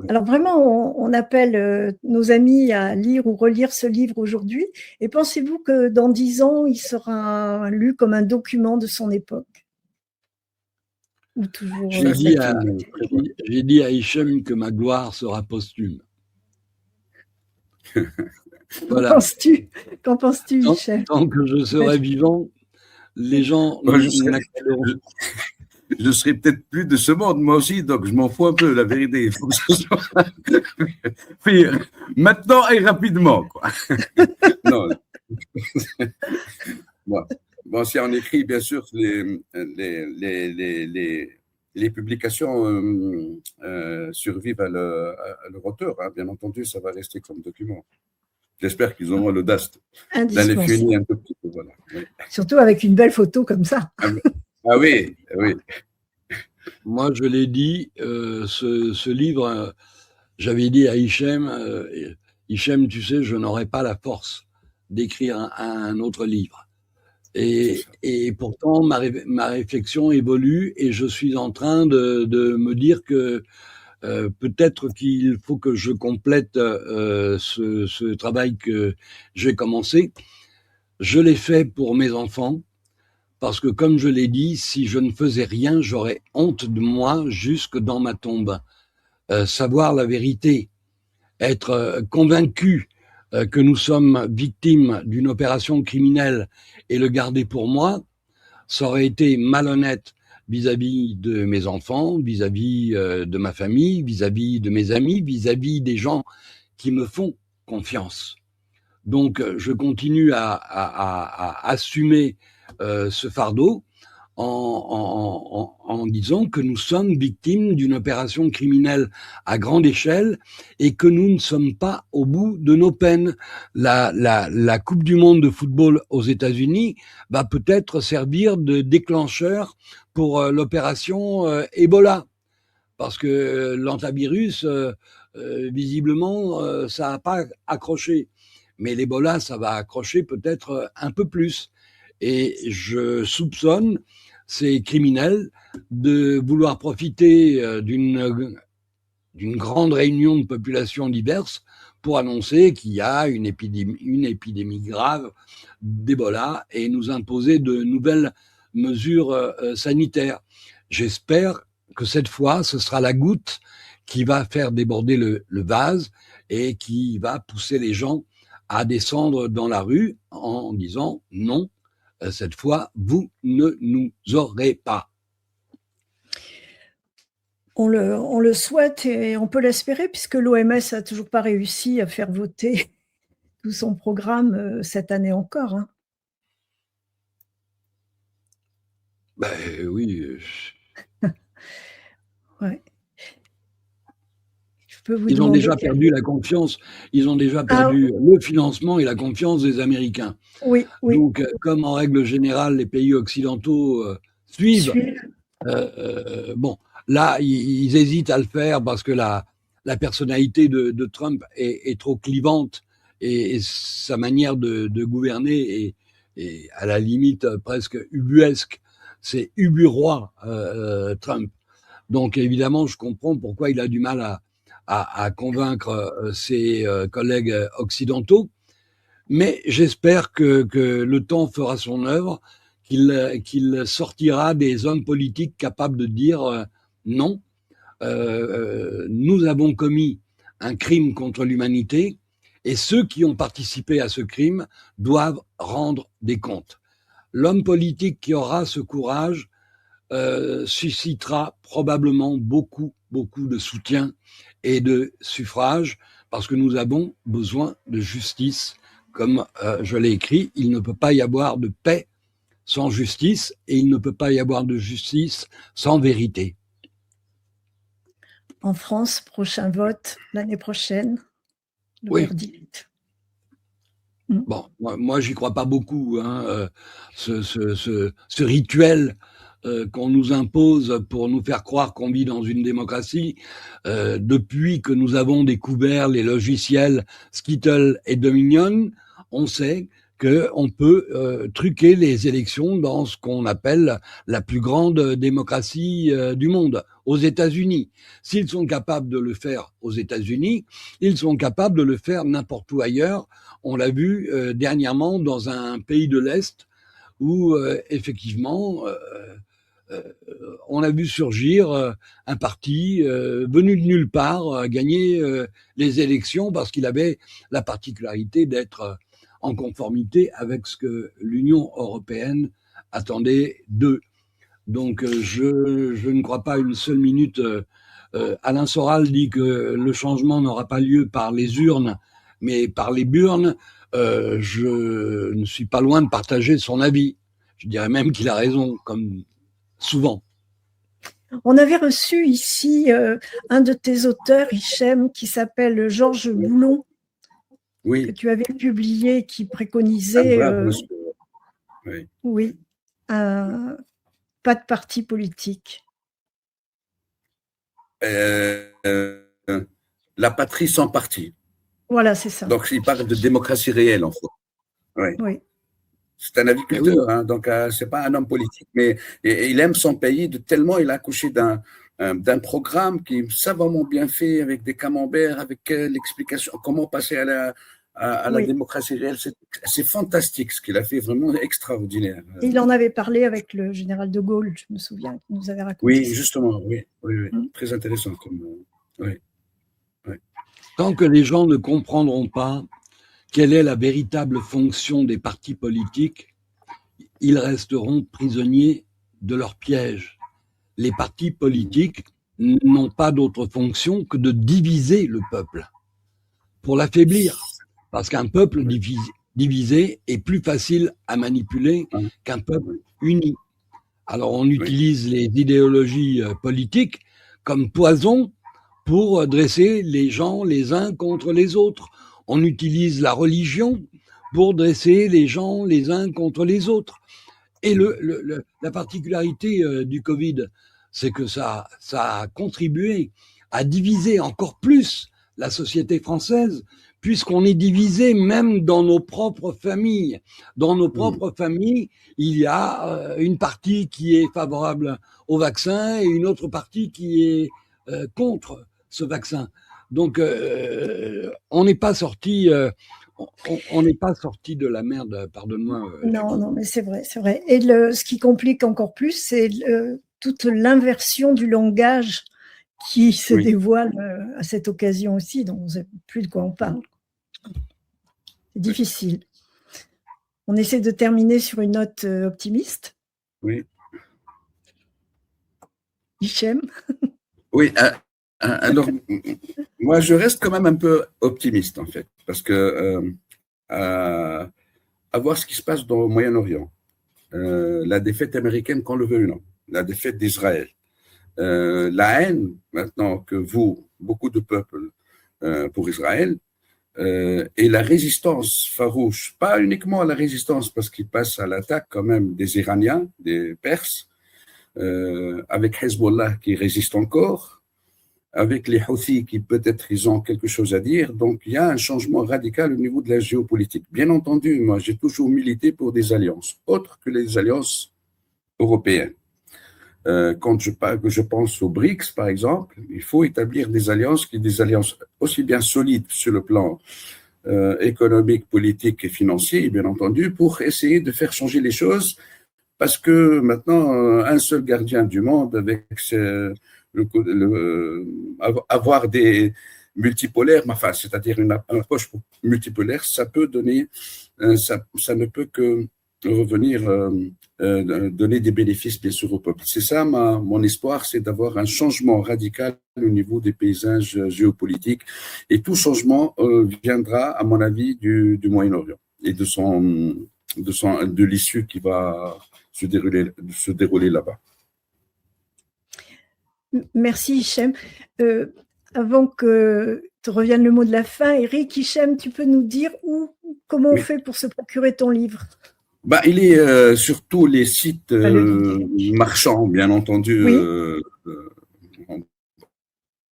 Alors vraiment, on appelle nos amis à lire ou relire ce livre aujourd'hui. Et pensez-vous que dans 10 ans, il sera lu comme un document de son époque ? Ou toujours J'ai dit à Hichem que ma gloire sera posthume. Voilà. Qu'en penses-tu, Hichem ? Tant que je serai vivant, les gens je serai peut-être plus de ce monde, moi aussi, donc je m'en fous un peu, la vérité. Il faut que ce soit fait maintenant et rapidement, quoi. Non. Bon, si on écrit, bien sûr, les publications survivent à leur auteur, hein. Bien entendu, ça va rester comme document. J'espère qu'ils auront l'audace d'aller fouiller un peu petit peu. Voilà. Oui. Surtout avec une belle photo comme ça. Ah oui, oui. Moi, je l'ai dit, ce livre, j'avais dit à Hichem, Hichem, tu sais, je n'aurais pas la force d'écrire un autre livre. Et pourtant, ma réflexion évolue et je suis en train de me dire que peut-être qu'il faut que je complète ce travail que j'ai commencé. Je l'ai fait pour mes enfants. Parce que, comme je l'ai dit, si je ne faisais rien, j'aurais honte de moi jusque dans ma tombe. Savoir la vérité, être convaincu que nous sommes victimes d'une opération criminelle et le garder pour moi, ça aurait été malhonnête vis-à-vis de mes enfants, vis-à-vis de ma famille, vis-à-vis de mes amis, vis-à-vis des gens qui me font confiance. Donc, je continue à assumer ce fardeau en disant que nous sommes victimes d'une opération criminelle à grande échelle et que nous ne sommes pas au bout de nos peines. La Coupe du monde de football aux États-Unis va peut-être servir de déclencheur pour l'opération Ebola, parce que l'antivirus, visiblement, ça n'a pas accroché. Mais l'Ebola, ça va accrocher peut-être un peu plus. Et je soupçonne ces criminels de vouloir profiter d'une grande réunion de populations diverses pour annoncer qu'il y a une épidémie grave d'Ebola et nous imposer de nouvelles mesures sanitaires. J'espère que cette fois, ce sera la goutte qui va faire déborder le vase et qui va pousser les gens à descendre dans la rue en disant non, cette fois, vous ne nous aurez pas. On le souhaite et on peut l'espérer puisque l'OMS a toujours pas réussi à faire voter tout son programme cette année encore. Hein. Ben oui. Ouais. Je peux vous Ils ont demander déjà perdu la confiance, ils ont déjà perdu le financement et la confiance des Américains. Oui, oui. Donc, comme en règle générale, les pays occidentaux suivent, bon, là, ils hésitent à le faire parce que la personnalité de Trump est trop clivante et sa manière de gouverner est à la limite presque ubuesque. C'est uburois, Trump. Donc, évidemment, je comprends pourquoi il a du mal à convaincre ses collègues occidentaux. Mais j'espère que le temps fera son œuvre, qu'il sortira des hommes politiques capables de dire non, nous avons commis un crime contre l'humanité et ceux qui ont participé à ce crime doivent rendre des comptes. L'homme politique qui aura ce courage suscitera probablement beaucoup de soutien et de suffrage parce que nous avons besoin de justice. Comme je l'ai écrit, il ne peut pas y avoir de paix sans justice et il ne peut pas y avoir de justice sans vérité. En France, prochain vote l'année prochaine, le verdict. Bon, moi j'y crois pas beaucoup. Hein, ce rituel qu'on nous impose pour nous faire croire qu'on vit dans une démocratie, depuis que nous avons découvert les logiciels Skittles et Dominion, on sait qu'on peut truquer les élections dans ce qu'on appelle la plus grande démocratie du monde, aux États-Unis. S'ils sont capables de le faire aux États-Unis, ils sont capables de le faire n'importe où ailleurs. On l'a vu dernièrement dans un pays de l'Est où effectivement on a vu surgir un parti venu de nulle part gagner les élections parce qu'il avait la particularité d'être en conformité avec ce que l'Union européenne attendait d'eux. Donc je ne crois pas une seule minute. Alain Soral dit que le changement n'aura pas lieu par les urnes, mais par les burnes. Je ne suis pas loin de partager son avis. Je dirais même qu'il a raison, comme souvent. On avait reçu ici un de tes auteurs, Hichem, qui s'appelle Georges Boulon, que tu avais publié, qui préconisait pas de parti politique. La patrie sans parti. Voilà, c'est ça. Donc, il parle de démocratie réelle, en fait. Oui. C'est un aviculteur, hein, donc c'est pas un homme politique, mais il aime son pays tellement il a accouché d'un programme qui est savamment bien fait, avec des camemberts, avec l'explication, comment passer à la démocratie réelle. C'est fantastique ce qu'il a fait, vraiment extraordinaire. Il en avait parlé avec le général de Gaulle, je me souviens, qui nous avait raconté. Oui, justement, oui. Très intéressant. Tant que les gens ne comprendront pas quelle est la véritable fonction des partis politiques, ils resteront prisonniers de leur piège. Les partis politiques n'ont pas d'autre fonction que de diviser le peuple, pour l'affaiblir, parce qu'un peuple divisé est plus facile à manipuler qu'un peuple uni. Alors on utilise les idéologies politiques comme poison pour dresser les gens les uns contre les autres. On utilise la religion pour dresser les gens les uns contre les autres. Et la particularité du Covid, c'est que ça a contribué à diviser encore plus la société française, puisqu'on est divisé même dans nos propres familles. Dans nos propres familles, il y a une partie qui est favorable au vaccin et une autre partie qui est contre ce vaccin. Donc, on n'est pas sorti... on n'est pas sorti de la merde, pardonne-moi. Non, mais c'est vrai, c'est vrai. Et ce qui complique encore plus, c'est toute l'inversion du langage qui se dévoile à cette occasion aussi, donc on ne sait plus de quoi on parle. C'est difficile. On essaie de terminer sur une note optimiste. Oui. Hichem. Oui, alors, moi, je reste quand même un peu optimiste, en fait, parce que à voir ce qui se passe dans le Moyen-Orient, la défaite américaine, qu'on le veuille ou non, la défaite d'Israël, la haine, maintenant que beaucoup de peuples pour Israël, et la résistance farouche, pas uniquement la résistance parce qu'ils passent à l'attaque quand même des Iraniens, des Perses, avec Hezbollah qui résiste encore, avec les Houthis qui peut-être ils ont quelque chose à dire. Donc il y a un changement radical au niveau de la géopolitique. Bien entendu, moi j'ai toujours milité pour des alliances, autres que les alliances européennes. Quand je pense aux BRICS, par exemple, il faut établir des alliances aussi bien solides sur le plan économique, politique et financier, bien entendu, pour essayer de faire changer les choses, parce que maintenant, un seul gardien du monde, avec avoir des multipolaires, enfin, c'est-à-dire une approche multipolaire, ça peut donner, ça ne peut que revenir donner des bénéfices bien sûr au peuple. C'est ça mon espoir, c'est d'avoir un changement radical au niveau des paysages géopolitiques, et tout changement viendra à mon avis du Moyen-Orient et de l'issue qui va se dérouler là-bas. Merci Hichem. Avant que te revienne le mot de la fin, Eric, Hichem, tu peux nous dire comment on fait pour se procurer ton livre? Il est sur tous les sites marchands, bien entendu. Oui.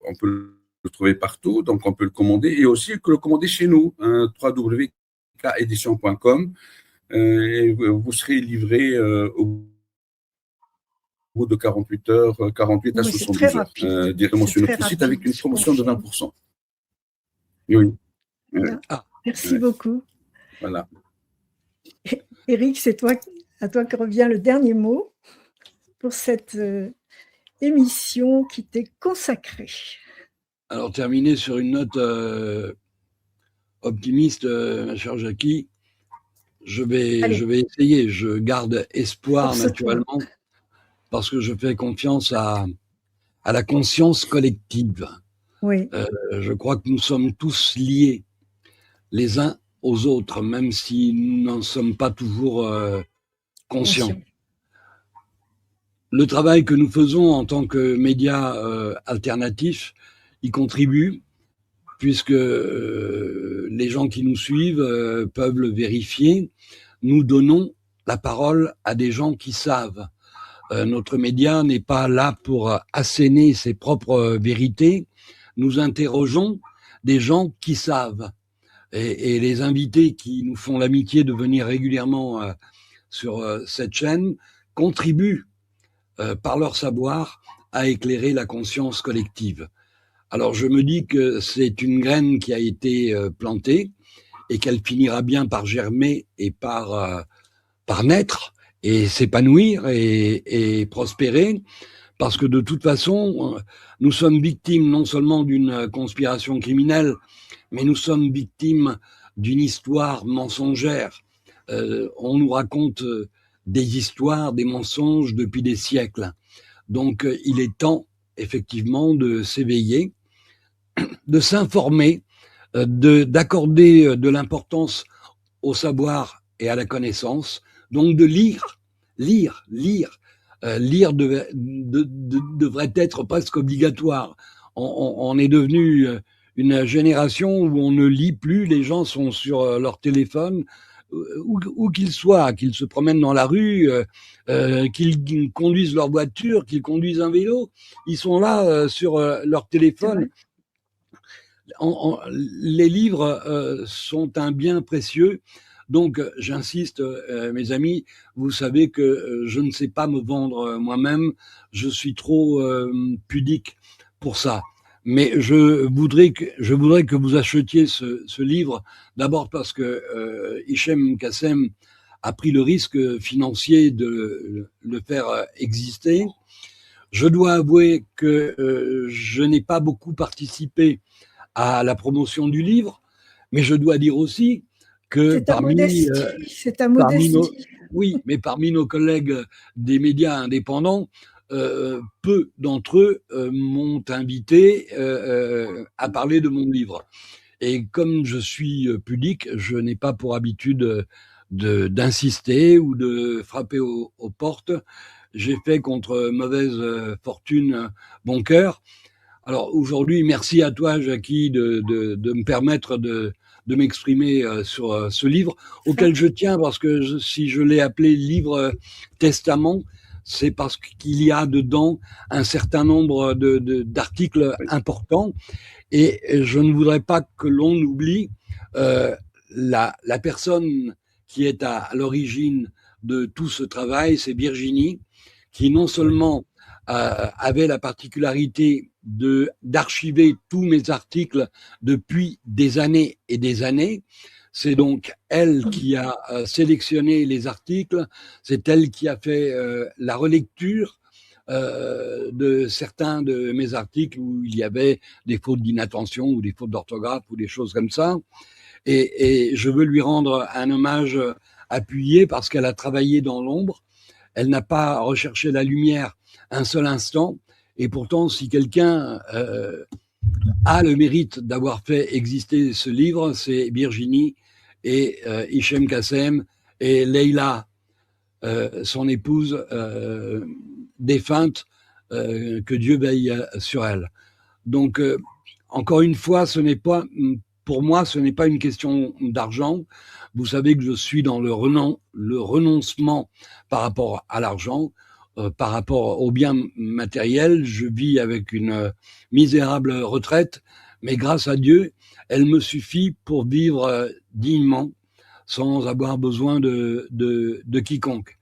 On peut le trouver partout, donc on peut le commander, et aussi le commander chez nous, www.kedison.com, et vous serez livré au bout de 48 heures, 48 à 72 heures, directement sur notre site avec une promotion de 20%. Oui. Merci beaucoup. Voilà. Eric, c'est à toi que revient le dernier mot pour cette émission qui t'est consacrée. Alors, terminer sur une note optimiste, ma chère Jackie, je vais essayer. Je garde espoir naturellement parce que je fais confiance à la conscience collective. Oui. Je crois que nous sommes tous liés les uns aux autres, même si nous n'en sommes pas toujours conscients. Le travail que nous faisons en tant que médias alternatifs y contribue, puisque les gens qui nous suivent peuvent le vérifier. Nous donnons la parole à des gens qui savent. Notre média n'est pas là pour asséner ses propres vérités. Nous interrogeons des gens qui savent. Et les invités qui nous font l'amitié de venir régulièrement sur cette chaîne contribuent par leur savoir à éclairer la conscience collective. Alors je me dis que c'est une graine qui a été plantée et qu'elle finira bien par germer et par naître et s'épanouir et prospérer, parce que de toute façon, nous sommes victimes non seulement d'une conspiration criminelle, mais nous sommes victimes d'une histoire mensongère. On nous raconte des histoires, des mensonges depuis des siècles. Donc, il est temps, effectivement, de s'éveiller, de s'informer, d'accorder de l'importance au savoir et à la connaissance, donc de lire. Lire devrait être presque obligatoire. On est devenu une génération où on ne lit plus, les gens sont sur leur téléphone, où qu'ils soient, qu'ils se promènent dans la rue, qu'ils conduisent leur voiture, qu'ils conduisent un vélo, ils sont là sur leur téléphone. les livres sont un bien précieux. Donc, j'insiste, mes amis, vous savez que je ne sais pas me vendre moi-même. Je suis trop pudique pour ça. Mais je voudrais que vous achetiez ce livre, d'abord parce que Hichem Kassem a pris le risque financier de le faire exister. Je dois avouer que je n'ai pas beaucoup participé à la promotion du livre, mais je dois dire aussi que parmi nos collègues des médias indépendants, peu d'entre eux m'ont invité à parler de mon livre. Et comme je suis pudique, je n'ai pas pour habitude d'insister ou de frapper aux portes. J'ai fait contre mauvaise fortune bon cœur. Alors aujourd'hui, merci à toi, Jackie, de me permettre de m'exprimer sur ce livre, auquel je tiens, parce que si je l'ai appelé livre testament, c'est parce qu'il y a dedans un certain nombre d'articles importants, et je ne voudrais pas que l'on oublie la personne qui est à l'origine de tout ce travail, c'est Virginie, qui non seulement avait la particularité d'archiver tous mes articles depuis des années et des années. C'est donc elle qui a sélectionné les articles, c'est elle qui a fait la relecture de certains de mes articles où il y avait des fautes d'inattention ou des fautes d'orthographe ou des choses comme ça. Et je veux lui rendre un hommage appuyé parce qu'elle a travaillé dans l'ombre. Elle n'a pas recherché la lumière un seul instant. Et pourtant, si quelqu'un a le mérite d'avoir fait exister ce livre, c'est Virginie et Hichem Kassem et Leïla, son épouse défunte, que Dieu veille sur elle. Donc, encore une fois, pour moi, ce n'est pas une question d'argent. Vous savez que je suis dans le renoncement par rapport à l'argent, par rapport aux biens matériels. Je vis avec une misérable retraite, mais grâce à Dieu, elle me suffit pour vivre dignement, sans avoir besoin de quiconque.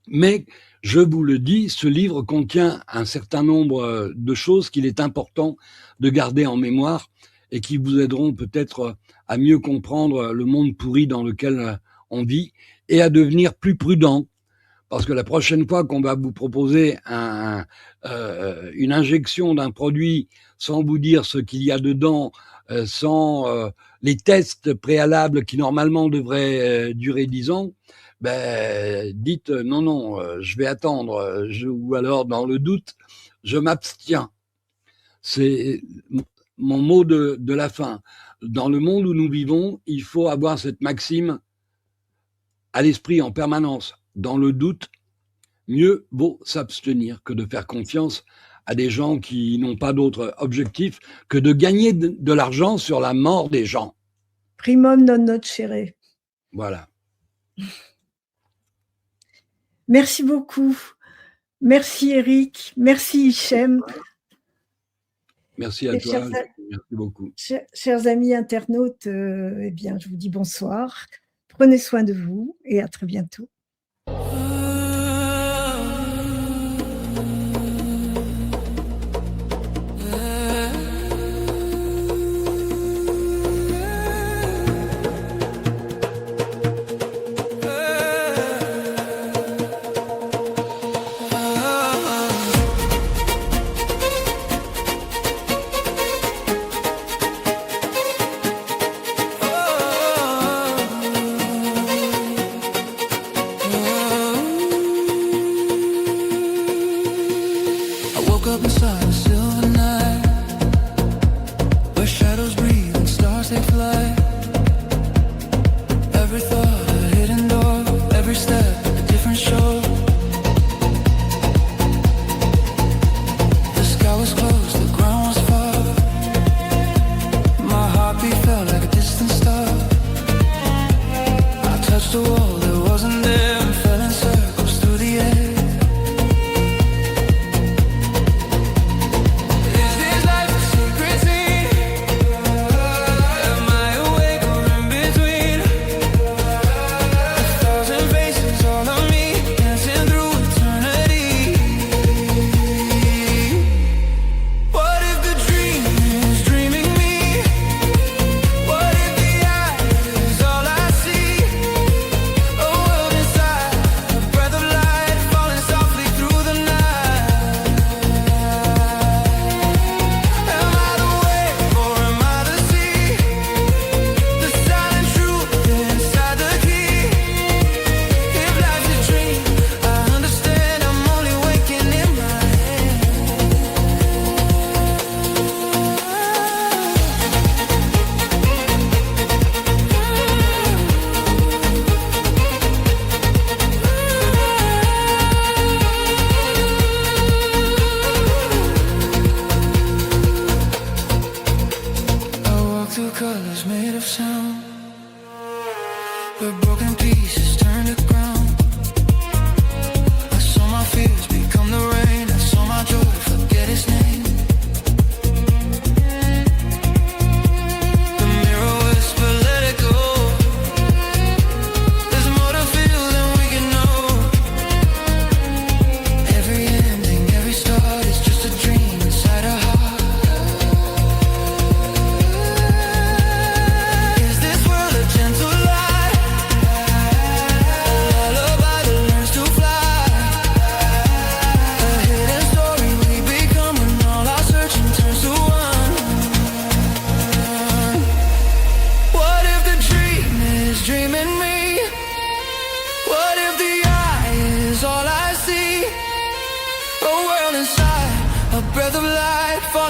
Mais, je vous le dis, ce livre contient un certain nombre de choses qu'il est important de garder en mémoire et qui vous aideront peut-être à mieux comprendre le monde pourri dans lequel on vit et à devenir plus prudent. Parce que la prochaine fois qu'on va vous proposer une injection d'un produit sans vous dire ce qu'il y a dedans, sans les tests préalables qui normalement devraient durer 10 ans, dites non, je vais attendre, ou alors dans le doute, je m'abstiens. C'est mon mot de la fin. Dans le monde où nous vivons, il faut avoir cette maxime à l'esprit en permanence. Dans le doute, mieux vaut s'abstenir que de faire confiance à des gens qui n'ont pas d'autre objectif que de gagner de l'argent sur la mort des gens. Primum non nocere. Voilà. Merci beaucoup. Merci Eric. Merci Hichem. Merci à toi. Merci beaucoup. Chers amis internautes, je vous dis bonsoir. Prenez soin de vous et à très bientôt.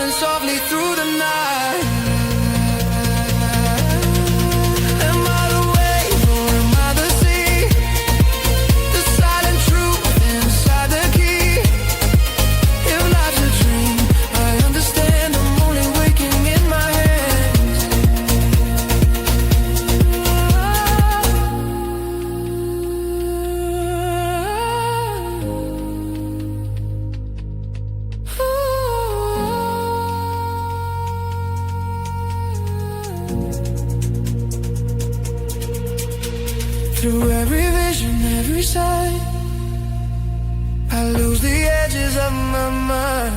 falling softly through the night. Am I the wave or am I the sea? The silent truth inside the key. If life's a dream, I understand. I'm only waking in my hands. Through every vision, every sign, I lose the edges of my mind.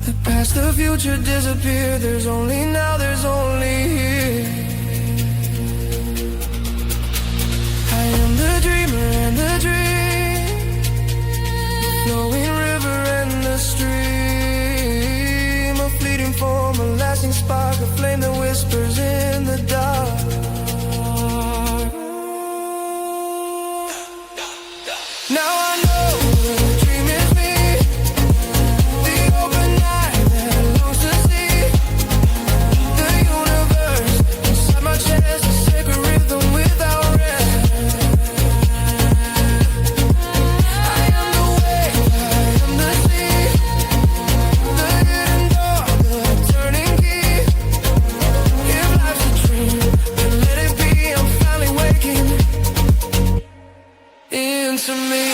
The past, the future disappear. There's only now, there's only here. I am the dreamer and the dream, the flowing river and the stream, a fleeting form, a lasting spark, a flame that whispers in the dark. Now I know the dream is me, the open eye that longs to see the universe inside my chest, a sacred rhythm without rest. I am the wave, I am the sea, the hidden door, the turning key. If life's a dream, then let it be. I'm finally waking into me.